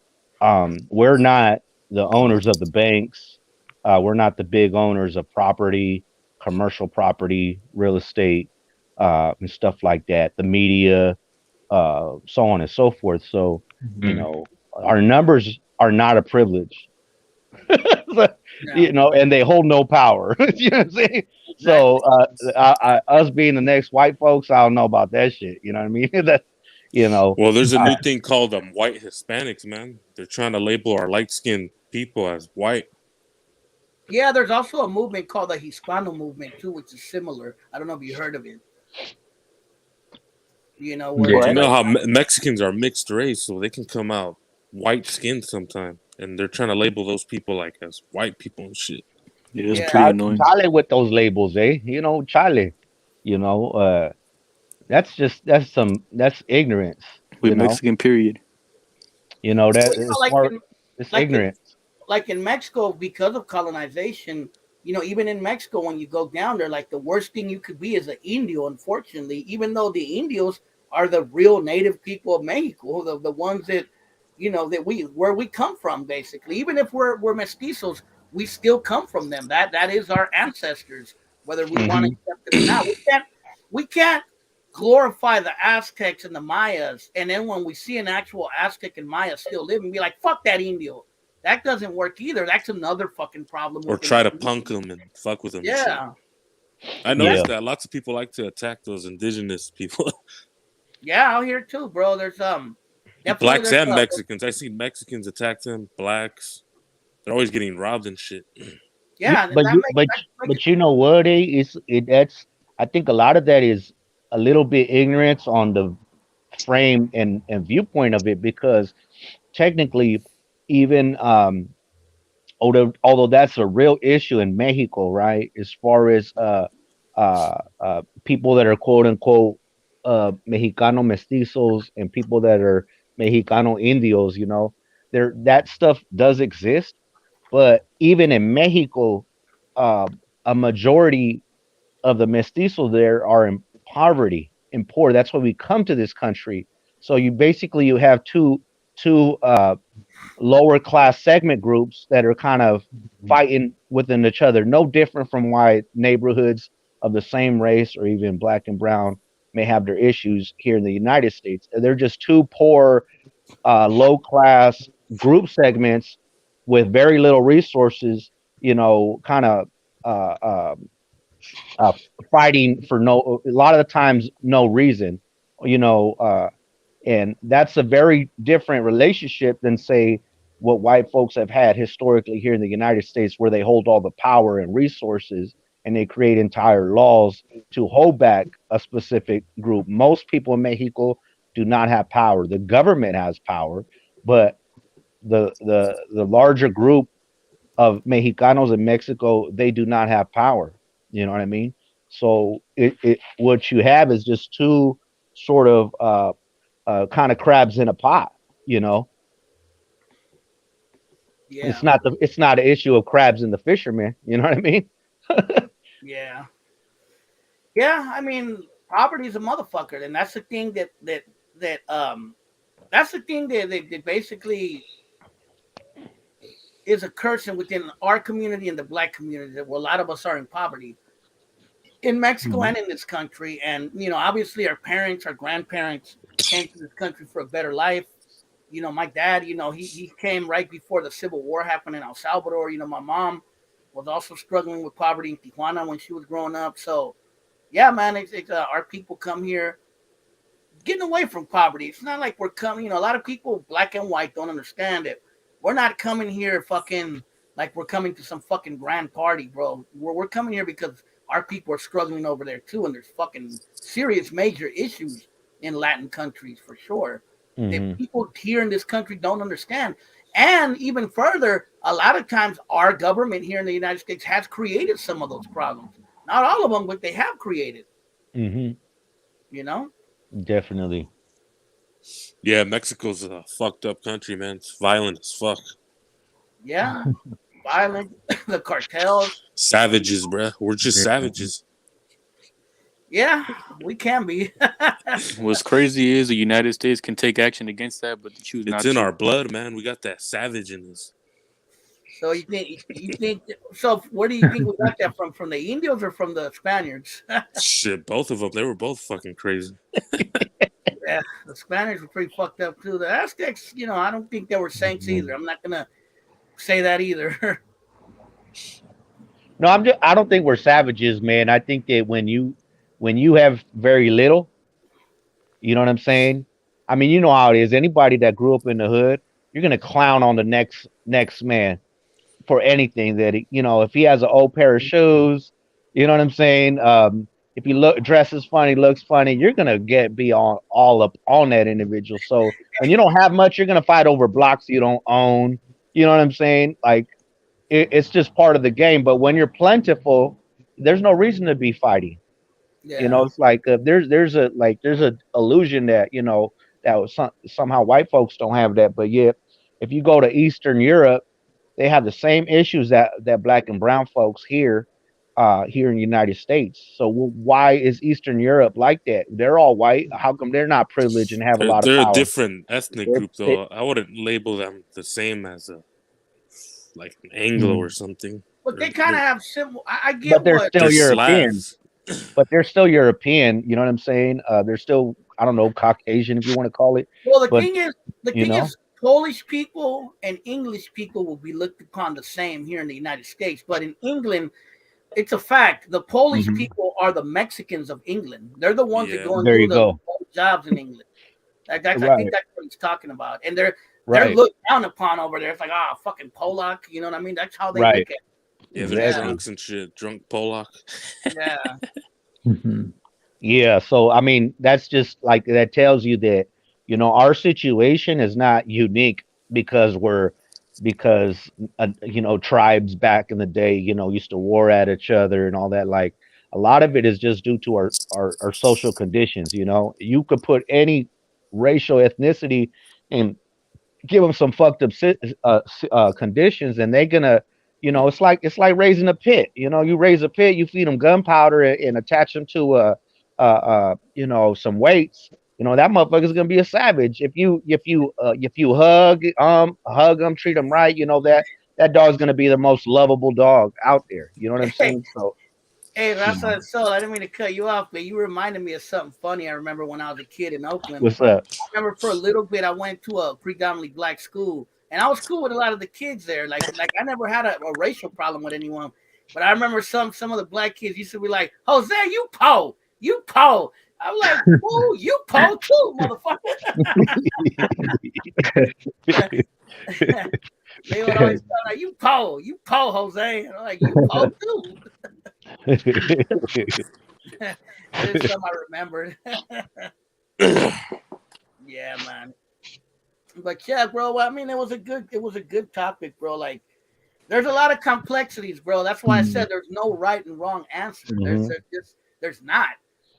we're not the owners of the banks. We're not the big owners of property, commercial property, real estate, and stuff like that. The media, so on and so forth. So you Mhm. know, our numbers are not a privilege. Yeah. And they hold no power. You know what I'm saying? So Exactly. us being the next white folks, I don't know about that shit. You know what I mean? that you know, Well, there's a uh, new thing called white Hispanics, man. They're trying to label our light skinned people as white. Yeah, there's also a movement called the Hispano movement too, which is similar. I don't know if you heard of it. You know, where Well, it's you What? know like, how Mexicans are mixed race, so they can come out white skinned sometime, and they're trying to label those people like as white people and shit. It is yeah, pretty annoying Chale with those labels, eh? Chale. You know, that's ignorance. with Mexican period. well, That you know, it's more it's like in ignorance. like in Mexico, because of colonization, you know, even in Mexico, when you go down there, like the worst thing you could be is an Indio. Unfortunately, even though the Indios are the real native people of Mexico, the ones that that where we come from, basically. Even if we're mestizos, we still come from them. That is our ancestors, whether we want to Hmm. accept it or not. We can't glorify the Aztecs and the Mayas, and then when we see an actual Aztec and Maya still living, be like, "Fuck that Indio." That doesn't work either. That's another fucking problem Or within the try to punk community. them and fuck with them and shit. Yeah, I Yeah. noticed that lots of people like to attack those indigenous people, yeah, out here too, bro. There's definitely blacks there's and Mexicans. I see Mexicans attack them, blacks. They're always getting robbed and shit. yeah, and But that you makes but that make it but you know what? That's I think a lot of that is a little bit ignorance on the frame and viewpoint of it because technically even although that's a real issue in Mexico, right? As far as people that are quote unquote Mexicano mestizos and people that are Mexicano Indios, there that stuff does exist. But even in Mexico, uh, a majority. of the mestizos there are in poverty, in poor. That's why we come to this country. So you have two lower class segment groups that are kind of fighting within each other. No different from why neighborhoods of the same race or even black and brown may have their issues here in the United States. They're just two poor, low class group segments with very little resources. Kind of uh, uh, uh, fighting for a lot of the times no reason. You know, and that's a very different relationship than, say, what white folks have had historically here in the United States, where they hold all the power and resources and they create entire laws to hold back a specific group. Most people in Mexico do not have power. The government has power, but the larger group of Mexicanos in Mexico, they do not have power. You know what I mean? So what you have is just two sort of kind of crabs in a pot. You know, Yeah. It's not an issue of crabs and the fishermen. You know what I mean? Yeah. Yeah. I mean, poverty is a motherfucker, and that's the thing that's the thing that basically is a cursing within our community and the black community, that where a lot of us are in poverty in Mexico and in this country. And, obviously our parents, our grandparents came to this country for a better life. My dad, he came right before the Civil War happened in El Salvador. My mom was also struggling with poverty in Tijuana when she was growing up. So, yeah, man, it's our people come here getting away from poverty. It's not like we're coming, a lot of people, black and white, don't understand it. We're not coming here fucking like we're coming to some fucking grand party, bro. We're coming here because our people are struggling over there too, and there's fucking serious major issues in Latin countries for sure. That people here in this country don't understand. And even further, a lot of times our government here in the United States has created some of those problems. Not all of them, but they have created. Definitely. Yeah, Mexico's a fucked up country, man. It's violent as fuck. Yeah, violent. The cartels. Savages, bruh. We're just savages. Yeah, we can be. What's crazy is the United States can take action against that, but they choose not It's to. in our blood, man. We got that savage in us. So you think so? Where do you think we got that from? From the Indians or from the Spaniards? Shit, both of them. They were both fucking crazy. Yeah, the Spaniards were pretty fucked up too. The Aztecs, I don't think they were saints either. I'm not gonna say that either. No, I don't think we're savages, man. I think that when you have very little, you know what I'm saying? I mean, you know how it is. Anybody that grew up in the hood, you're gonna clown on the next man for anything that if he has an old pair of shoes, you know what I'm saying? If he dresses funny, looks funny, you're gonna be all up on that individual. So when you don't have much, you're gonna fight over blocks you don't own. You know what I'm saying? Like it's just part of the game. But when you're plentiful, there's no reason to be fighting. Yeah. It's like there's a illusion that somehow white folks don't have that. But yeah, if you go to Eastern Europe, they have the same issues that black and brown folks here in the United States. So why is Eastern Europe like that? They're all white. How come they're not privileged and have a lot of They're power? a different ethnic group, though. I wouldn't label them the same as an Anglo or something. But they kind of have similar. I get but they're what still They're European. Slavs. But they're still European. You know what I'm saying? They're still, I don't know, Caucasian, if you want to call it. Well, the But, thing is, Polish people and English people will be looked upon the same here in the United States. But in England, it's a fact. The Polish people are the Mexicans of England. They're the ones that go and There do you the go. jobs in England. I think Right. that's what he's talking about. And they're Right. looked down upon over there. It's like, fucking Polak. You know what I mean? That's how they Right. look at it. Yeah, they're Exactly. drunks and shit. Drunk Polak. Yeah. Yeah. So, I mean, that's just like, that tells you that, our situation is not unique because tribes back in the day, used to war at each other and all that. Like, a lot of it is just due to our social conditions. You could put any racial ethnicity and give them some fucked up conditions, and they're gonna You know, it's like raising a pit. You know, you raise a pit, you feed them gunpowder and attach them to you know, some weights. You know, that motherfucker's gonna be a savage. If you hug them, treat them right. You know that dog's gonna be the most lovable dog out there. You know what I'm Hey, saying? So hey, you Rasa know, and Soul, I didn't mean to cut you off, but you reminded me of something funny. I remember when I was a kid in Oakland. what's up? I remember for a little bit I went to a predominantly black school, and I was cool with a lot of the kids there. Like I never had a racial problem with anyone, but I remember some of the black kids used to be like, "Jose, you po, you po." I'm like, "Whoa, you po too, motherfucker." They would always tell like, you po, Jose." And I'm like, "You po too." That's something I remembered. Yeah, man. But yeah, bro. I mean, it was a good topic, bro. Like, there's a lot of complexities, bro. That's why I said there's no right and wrong answer. Mhm. There's not.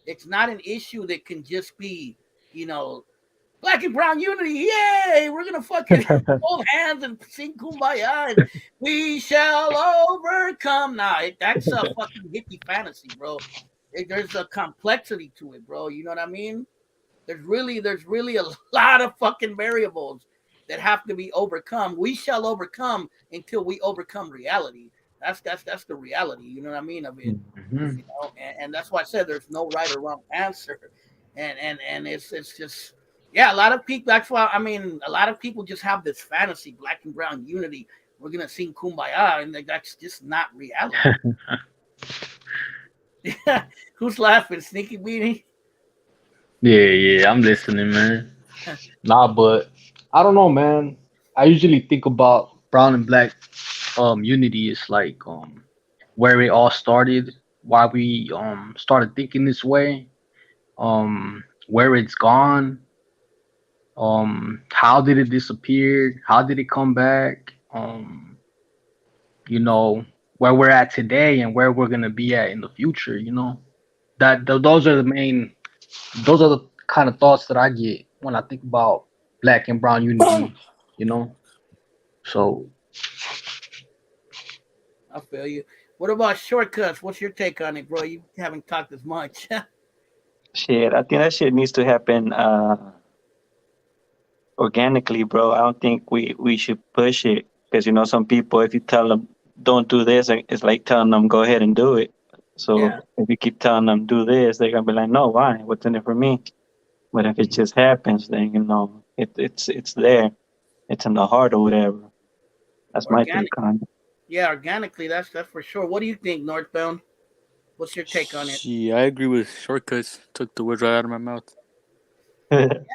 It's not an issue that can just be, you know, black and brown unity. Yay! We're gonna fucking hold hands and sing kumbaya, and we shall overcome. Nah, that's a fucking hippie fantasy, bro. There's a complexity to it, bro. You know what I mean? There's really a lot of fucking variables that have to be overcome. We shall overcome until we overcome reality. That's the reality. You know what I mean of it. Mhm. You know, and that's why I said there's no right or wrong answer. And it's just yeah, a lot of people. That's why I mean a lot of people just have this fantasy, black and brown unity. We're gonna sing kumbaya, and like, that's just not reality. Who's laughing? Sneaky Beanie? Yeah, I'm listening, man. Nah, but I don't know, man. I usually think about brown and black unity is like where it all started, why we started thinking this way, where it's gone, how did it disappear, how did it come back, you know, where we're at today and where we're gonna be at in the future, you know. Those are the main, those are the kind of thoughts that I get when I think about black and brown unity, you know. So I feel you. What about shortcuts? What's your take on it, bro? You haven't talked as much. Shit, I think that shit needs to happen organically, bro. I don't think we should push it because you know some people, if you tell them don't do this, it's like telling them go ahead and do it. Yeah, So if you keep telling them do this, they're gonna be like, no, why? What's in it for me? But if it just happens, then you know it's there, it's in the heart or whatever. That's my organic. take on Yeah, organically. That's for sure. What do you think, Northbound? What's your take on it? Yeah, I agree with shortcuts. Took the words right out of my mouth. it.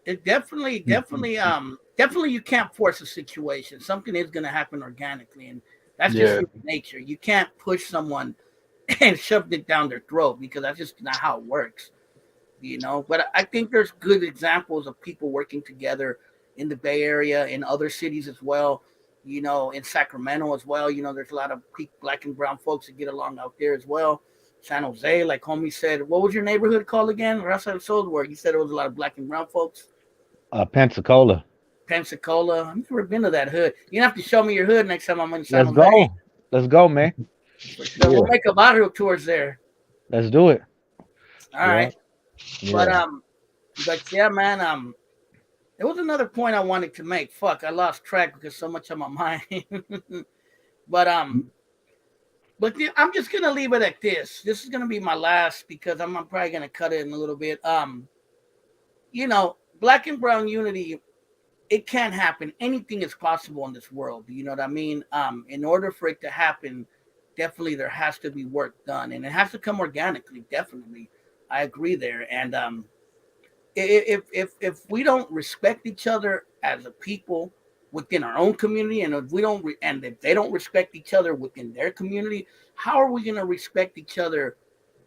It definitely you can't force a situation. Something is gonna happen organically, and that's just yeah, human nature. You can't push someone and shove it down their throat because that's just not how it works. You know, but I think there's good examples of people working together in the Bay Area, in other cities as well. You know, in Sacramento as well. You know, there's a lot of black and brown folks that get along out there as well. San Jose, like homie said, what was your neighborhood called again? Rasa Soulsworth. You said it was a lot of black and brown folks. Pensacola. Pensacola. I've never been to that hood. You have to show me your hood next time I'm in San Let's Jose. go. Let's go, man. For sure. Yeah, We'll make a barrio tours there. let's do it. All Yeah, right. But yeah. yeah, man, there was another point I wanted to make. Fuck, I lost track because so much on my mind. but I'm just gonna leave it at this. This is gonna be my last because I'm probably gonna cut it in a little bit. You know, black and brown unity, it can happen. Anything is possible in this world. You know what I mean? In order for it to happen, definitely there has to be work done, and it has to come organically. Definitely, I agree there. And if we don't respect each other as a people within our own community, and if we don't, and if they don't respect each other within their community, how are we going to respect each other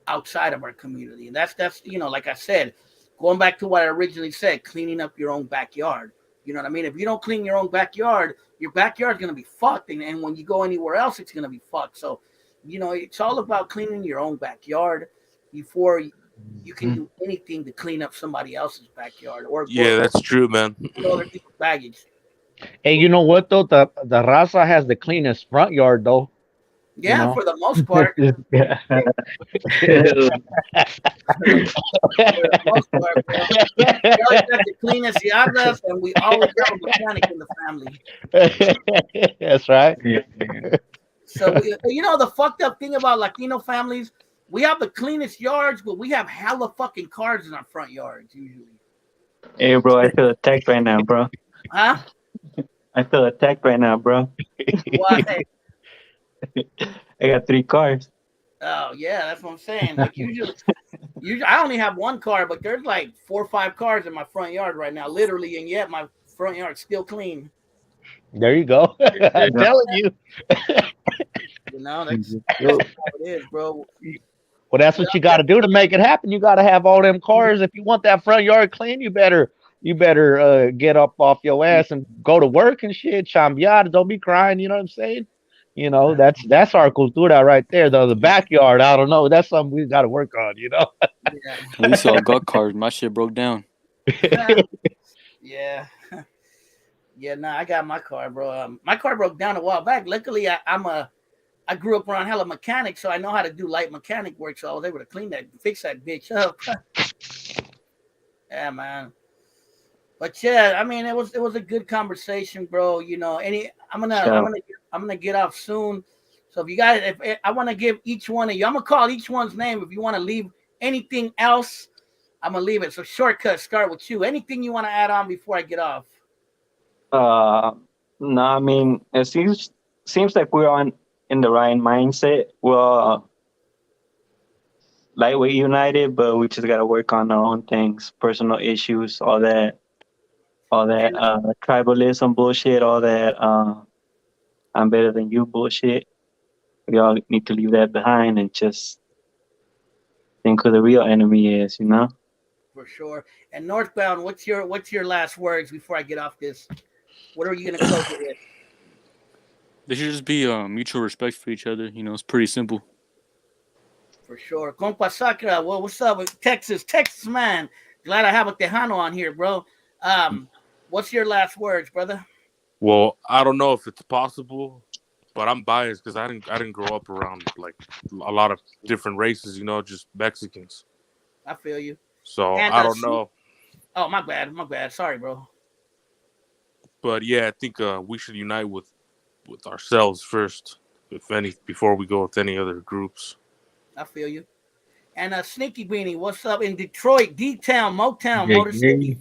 outside of our community? And that's you know, like I said, going back to what I originally said, cleaning up your own backyard. You know what I mean? If you don't clean your own backyard, your backyard's gonna be fucked, and when you go anywhere else, it's gonna be fucked. So, you know, it's all about cleaning your own backyard before you can mhm. do anything to clean up somebody else's backyard or Yeah, that's true, man. other people's baggage. Hey, you know what though? The Raza has the cleanest front yard though. You Yeah, know. for the most part. Yeah. For the most part, bro. We always got the cleanest yardas, and we always have a mechanic in the family. That's right. Yeah. So the fucked up thing about Latino families, we have the cleanest yards, but we have hella fucking cars in our front yards usually. Hey, bro, I feel attacked right now, bro. Huh? I feel attacked right now, bro. Why? I got 3 cars. Oh yeah, that's what I'm saying. Like usually I only have one car, but there's like 4 or 5 cars in my front yard right now, literally, and yet my front yard's still clean. There you go. I'm Yeah. telling you. That's Yo, how it is, bro. Well, that's what you got to do to make it happen. You got to have all them cars. If you want that front yard clean, you better get up off your ass and go to work and shit. Chambear, don't be crying. You know what I'm saying? You know that's our cultura right there. Though the backyard, I don't know. That's something we got to work on. You know. Yeah. At least y'all got cars. My shit broke down. Yeah. Yeah, I got my car, bro. My car broke down a while back. Luckily, I grew up around hella mechanics, so I know how to do light mechanic work. So I was able to fix that bitch up. Yeah, man. But yeah, I mean, it was a good conversation, bro. I'm gonna get off soon. So if you guys, if I want to give each one of you, I'm gonna call each one's name. If you want to leave anything else, I'm gonna leave it. So shortcut, start with you. Anything you want to add on before I get off? no, I mean, it seems like we're in the right mindset. We're lightweight united, but we just gotta work on our own things, personal issues, all that tribalism bullshit, all that I'm better than you bullshit. We all need to leave that behind and just think who the real enemy is, you know? For sure. And Northbound, what's your last words before I get off this? What are you gonna close it with? There should just be mutual respect for each other. You know, it's pretty simple. For sure. Compa Sakura, well, what's up with Texas man? Glad I have a Tejano on here, bro. What's your last words, brother? Well, I don't know if it's possible, but I'm biased because I didn't grow up around like a lot of different races. You know, just Mexicans. I feel you. So And I don't know. Oh, my bad. Sorry, bro. But yeah, I think we should unite with ourselves first, before we go with any other groups. I feel you. And Sneaky Beanie, what's up in Detroit, D-Town, Motown, Yeah, Motor City?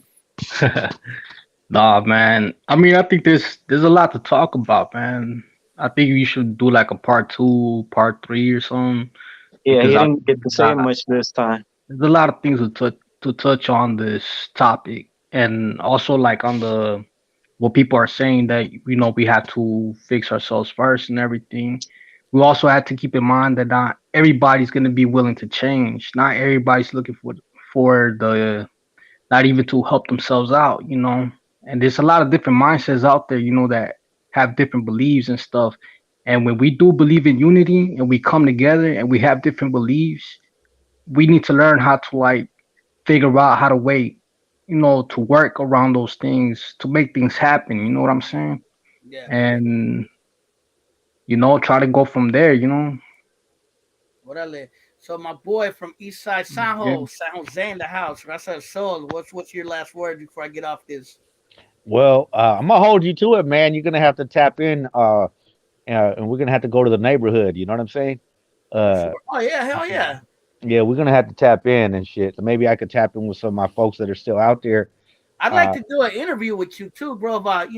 Nah, man. I mean, I think there's a lot to talk about, man. I think you should do like a part 2, part 3 or something. Yeah, he Because didn't get to say much this time. there's a lot of things to touch on this topic, and also like on the what people are saying that we have to fix ourselves first and everything. We also have to keep in mind that not everybody's going to be willing to change. Not everybody's looking for the not even to help themselves out, And there's a lot of different mindsets out there, that have different beliefs and stuff. And when we do believe in unity and we come together and we have different beliefs, we need to learn how to like figure out how to wait, to work around those things to make things happen. You know what I'm saying? Yeah. And try to go from there. Orale. So my boy from East Side San Jose in the house. Raza Sol, what's your last word before I get off this? Well, I'm gonna hold you to it, man. You're gonna have to tap in, and we're gonna have to go to the neighborhood. You know what I'm saying? Sure. Oh yeah, hell yeah. Yeah, we're gonna have to tap in and shit. Maybe I could tap in with some of my folks that are still out there. I'd like to do an interview with you too, bro, about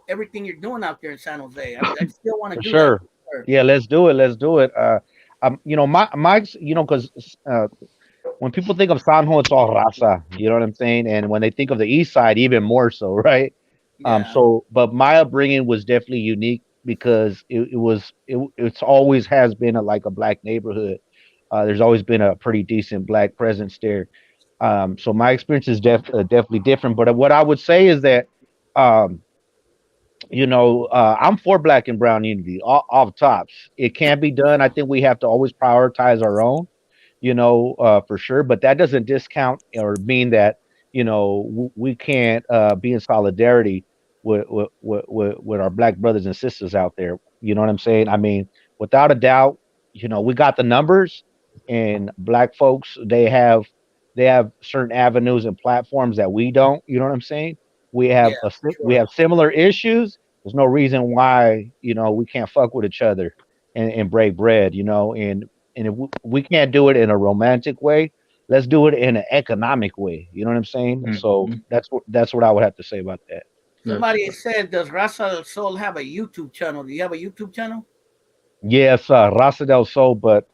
everything you're doing out there in San Jose. I still want to do Sure. that. Sure. Yeah, let's do it. Let's do it. Because when people think of San Jose, it's all raza. You know what I'm saying? And when they think of the East Side, even more so, right? Yeah. But my upbringing was definitely unique because it's always has been like a black neighborhood. There's always been a pretty decent black presence there. So my experience is definitely different. But what I would say is that, I'm for black and brown unity off tops. It can be done. I think we have to always prioritize our own, for sure. But that doesn't discount or mean that, we can't be in solidarity with our black brothers and sisters out there. You know what I'm saying? I mean, without a doubt, we got the numbers, and black folks they have certain avenues and platforms that we don't. You know what I'm saying? We Yeah, have we sure. have similar issues. There's no reason why we can't fuck with each other and break bread. And if we can't do it in a romantic way, let's do it in an economic way. You know what I'm saying? So Mhm. that's what I would have to say about that. Yes, Somebody sir. said, "Does Raza del Sol have a YouTube channel? Do you have a YouTube channel?" Yes, Raza del Sol, but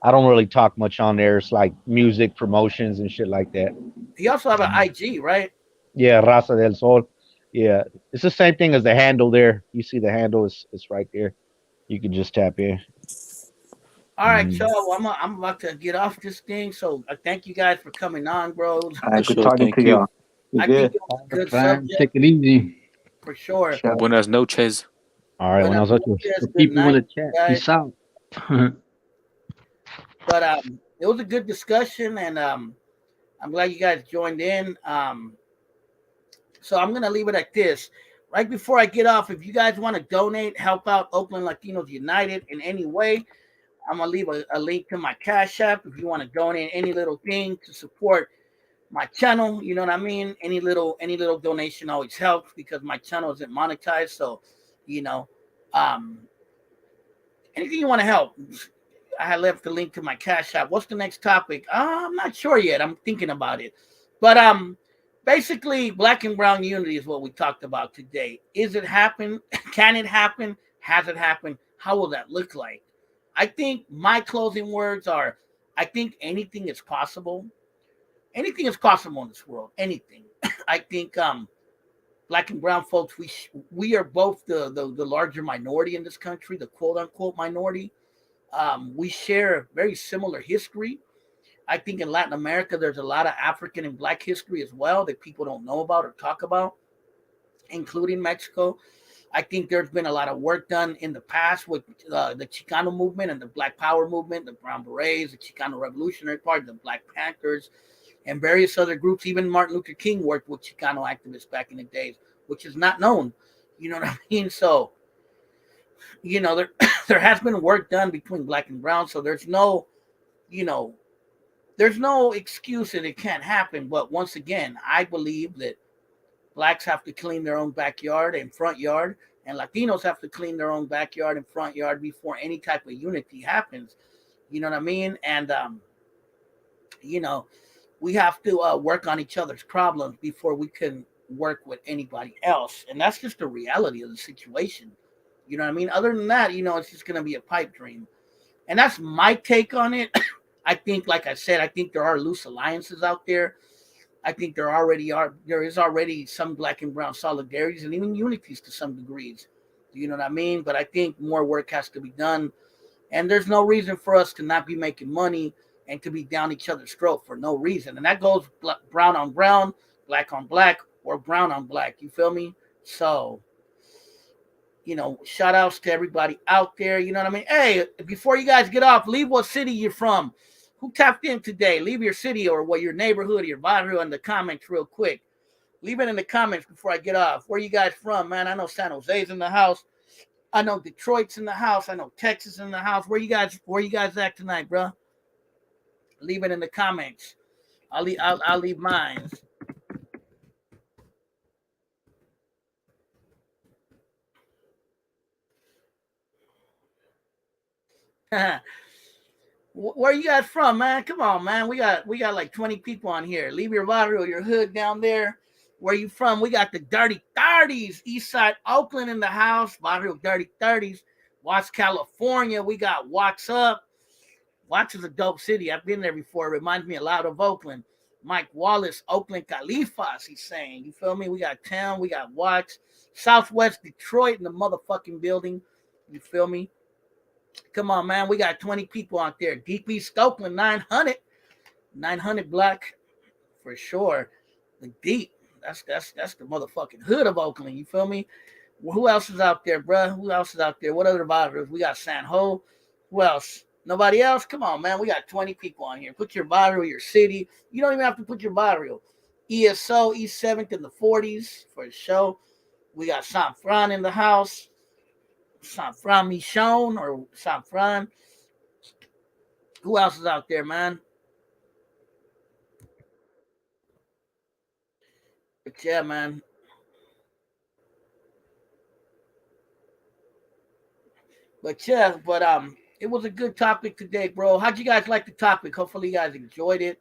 I don't really talk much on there. It's like music promotions and shit like that. You also have an IG, right? Yeah, Raza del Sol. Yeah, it's the same thing as the handle there. You see the handle is it's right there. You can just tap in. All right, Mhm. y'all. Well, I'm about to get off this thing, so I thank you guys for coming on, bro. All For right, good sure. talking to Thank you. y'all. You I think good? it was a good Fine. subject Take it easy. for sure. Sure. Buenas noches. All right, when I Buenas was up to noches, The good people in night, the chat. guys. Peace out. But it was a good discussion, and I'm glad you guys joined in. So I'm gonna leave it at this. Right before I get off, if you guys want to donate, help out Oakland Latinos United in any way, I'm gonna leave a link to my Cash App. If you want to donate any little thing to support my channel, you know what I mean. Any little donation always helps because my channel isn't monetized. So, you know, um, anything you want to help. I had left the link to my Cash App. What's the next topic? I'm not sure yet. I'm thinking about it. But basically, black and brown unity is what we talked about today. Is it happen? Can it happen? Has it happened? How will that look like? I think my closing words are: I think anything is possible. Anything is possible in this world. Anything. I think black and brown folks, we are both the larger minority in this country, the quote unquote minority. We share a very similar history. I think in Latin America, there's a lot of African and Black history as well that people don't know about or talk about, including Mexico. I think there's been a lot of work done in the past with the Chicano movement and the Black Power movement, the Brown Berets, the Chicano Revolutionary Party, the Black Panthers, and various other groups. Even Martin Luther King worked with Chicano activists back in the days, which is not known. You know what I mean? So, there there has been work done between black and brown. So you know, there's no excuse that it can't happen. But once again, I believe that blacks have to clean their own backyard and front yard, and Latinos have to clean their own backyard and front yard before any type of unity happens. You know what I mean? And you know, we have to work on each other's problems before we can work with anybody else. And that's just the reality of the situation. You know what I mean? Other than that, it's just going to be a pipe dream. And that's my take on it. I think, like I said, I think there are loose alliances out there. I think there is already some black and brown solidarities and even unities to some degrees. You know what I mean? But I think more work has to be done. And there's no reason for us to not be making money and to be down each other's throat for no reason. And that goes brown on brown, black on black, or brown on black. You feel me? So, shout outs to everybody out there. You know what I mean? Hey, before you guys get off, leave what city you're from. Who tapped in today? Leave your city or what your neighborhood or your barrio in the comments real quick. Leave it in the comments before I get off. Where you guys from, man? I know San Jose's in the house. I know Detroit's in the house. I know Texas in the house. Where you guys at tonight, bro? Leave it in the comments. I'll leave mine. Where you guys from, man? Come on, man. We got like 20 people on here. Leave your barrio, your hood down there. Where you from? We got the Dirty 30s, East Side Oakland in the house. Barrio Dirty 30s. Watts, California. We got Watts Up. Watts is a dope city. I've been there before. It reminds me a lot of Oakland. Mike Wallace, Oakland Califas, he's saying. You feel me? We got Town. We got Watts. Southwest Detroit in the motherfucking building. You feel me? Come on, man. We got 20 people out there. Deep East Oakland, 900. 900 block for sure. The deep. That's the motherfucking hood of Oakland. You feel me? Well, who else is out there, bro? Who else is out there? What other barrios? We got San Ho. Who else? Nobody else? Come on, man. We got 20 people on here. Put your barrio, your city. You don't even have to put your barrio. ESO, East 7th in the 40s for a show. We got San Fran in the house. San Fran Michon or San Fran. Who else is out there, man? But yeah, man. It was a good topic today, bro. How'd you guys like the topic? Hopefully you guys enjoyed it.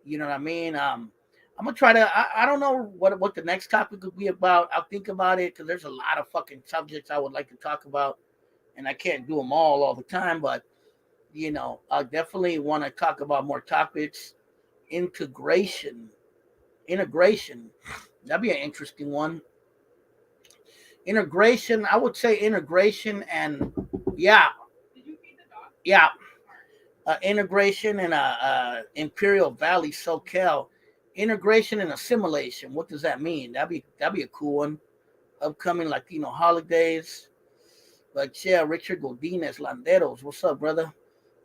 You know what I mean? I'm gonna try to I don't know what the next topic would be about. I'll think about it because there's a lot of fucking subjects I would like to talk about, and I can't do them all the time, but you know, I definitely want to talk about more topics. Integration. That'd be an interesting one. Integration, I would say integration and yeah. Integration in Imperial Valley, SoCal. Integration and assimilation. What does that mean? That'd be a cool one. Upcoming Latino holidays. But yeah, Richard Godinez, Landeros. What's up, brother?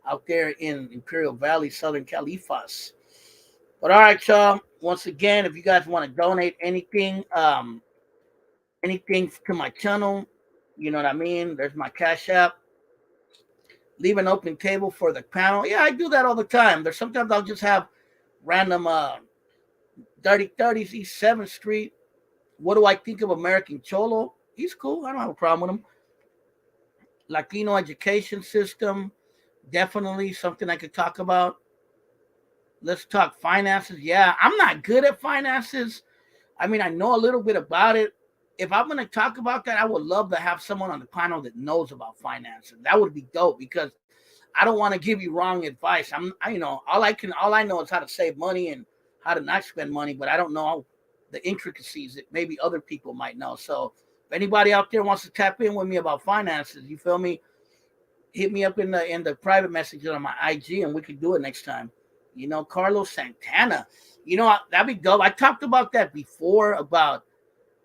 Out there in Imperial Valley, Southern Califas. But all right, y'all. Once again, if you guys want to donate anything to my channel, you know what I mean? There's my Cash App. Leave an open table for the panel. Yeah, I do that all the time. There's sometimes I'll just have random Dirty 30s East 7th Street. What do I think of American Cholo? He's cool. I don't have a problem with him. Latino education system. Definitely something I could talk about. Let's talk finances. Yeah, I'm not good at finances. I mean, I know a little bit about it. If I'm going to talk about that, I would love to have someone on the panel that knows about finances. That would be dope because I don't want to give you wrong advice. All I know is how to save money and how to not spend money, but I don't know the intricacies that maybe other people might know. So if anybody out there wants to tap in with me about finances, you feel me? Hit me up in the private messages on my IG and we could do it next time. You know, Carlos Santana. You know, that'd be dope. I talked about that before about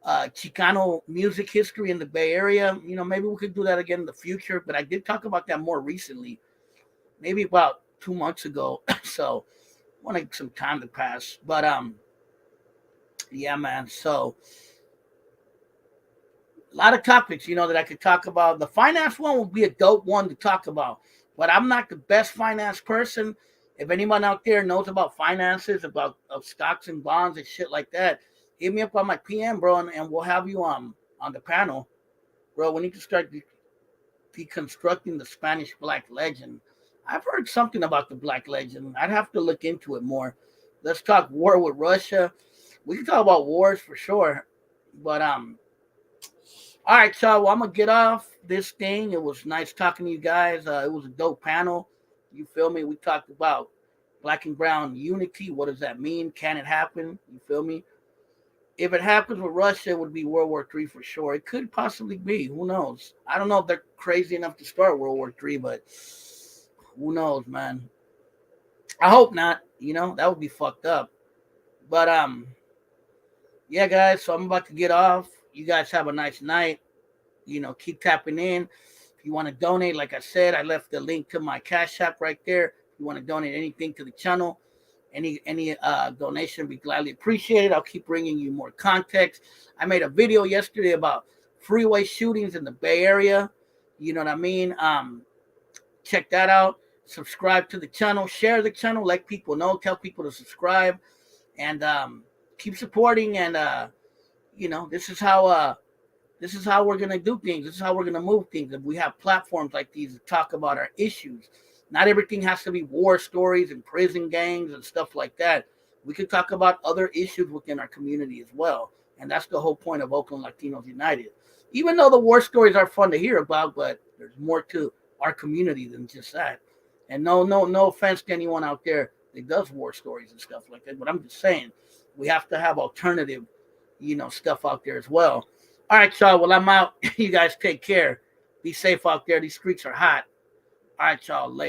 Chicano music history in the Bay Area. You know, maybe we could do that again in the future, but I did talk about that more recently, maybe about 2 months ago. So I wanted some time to pass, but yeah, man. So a lot of topics, you know, that I could talk about. The finance one would be a dope one to talk about, but I'm not the best finance person. If anyone out there knows about finances, about stocks and bonds and shit like that, hit me up on my PM, bro, and we'll have you on the panel. Bro, we need to start deconstructing the Spanish Black legend. I've heard something about the Black legend. I'd have to look into it more. Let's talk war with Russia. We can talk about wars for sure. But all right, y'all. Well, I'm gonna get off this thing. It was nice talking to you guys. It was a dope panel. You feel me? We talked about Black and brown unity. What does that mean? Can it happen? You feel me? If it happens with Russia, it would be World War III for sure. It could possibly be. Who knows? I don't know if they're crazy enough to start World War III, but who knows, man? I hope not. You know, that would be fucked up. But yeah, guys. So I'm about to get off. You guys have a nice night. You know, keep tapping in. If you want to donate, like I said, I left the link to my Cash App right there. If you want to donate anything to the channel, any donation would be gladly appreciated. I'll keep bringing you more context. I made a video yesterday about freeway shootings in the Bay Area. You know what I mean? Check that out. Subscribe to the channel. Share the channel. Let people know. Tell people to subscribe. And keep supporting. And, you know, this is how we're going to do things. This is how we're going to move things. If we have platforms like these to talk about our issues. Not everything has to be war stories and prison gangs and stuff like that. We could talk about other issues within our community as well. And that's the whole point of Oakland Latinos United. Even though the war stories are fun to hear about, but there's more to our community than just that. And no offense to anyone out there that does war stories and stuff like that. But I'm just saying, we have to have alternative, you know, stuff out there as well. All right, y'all. Well, I'm out. You guys take care. Be safe out there. These streets are hot. All right, y'all. Later.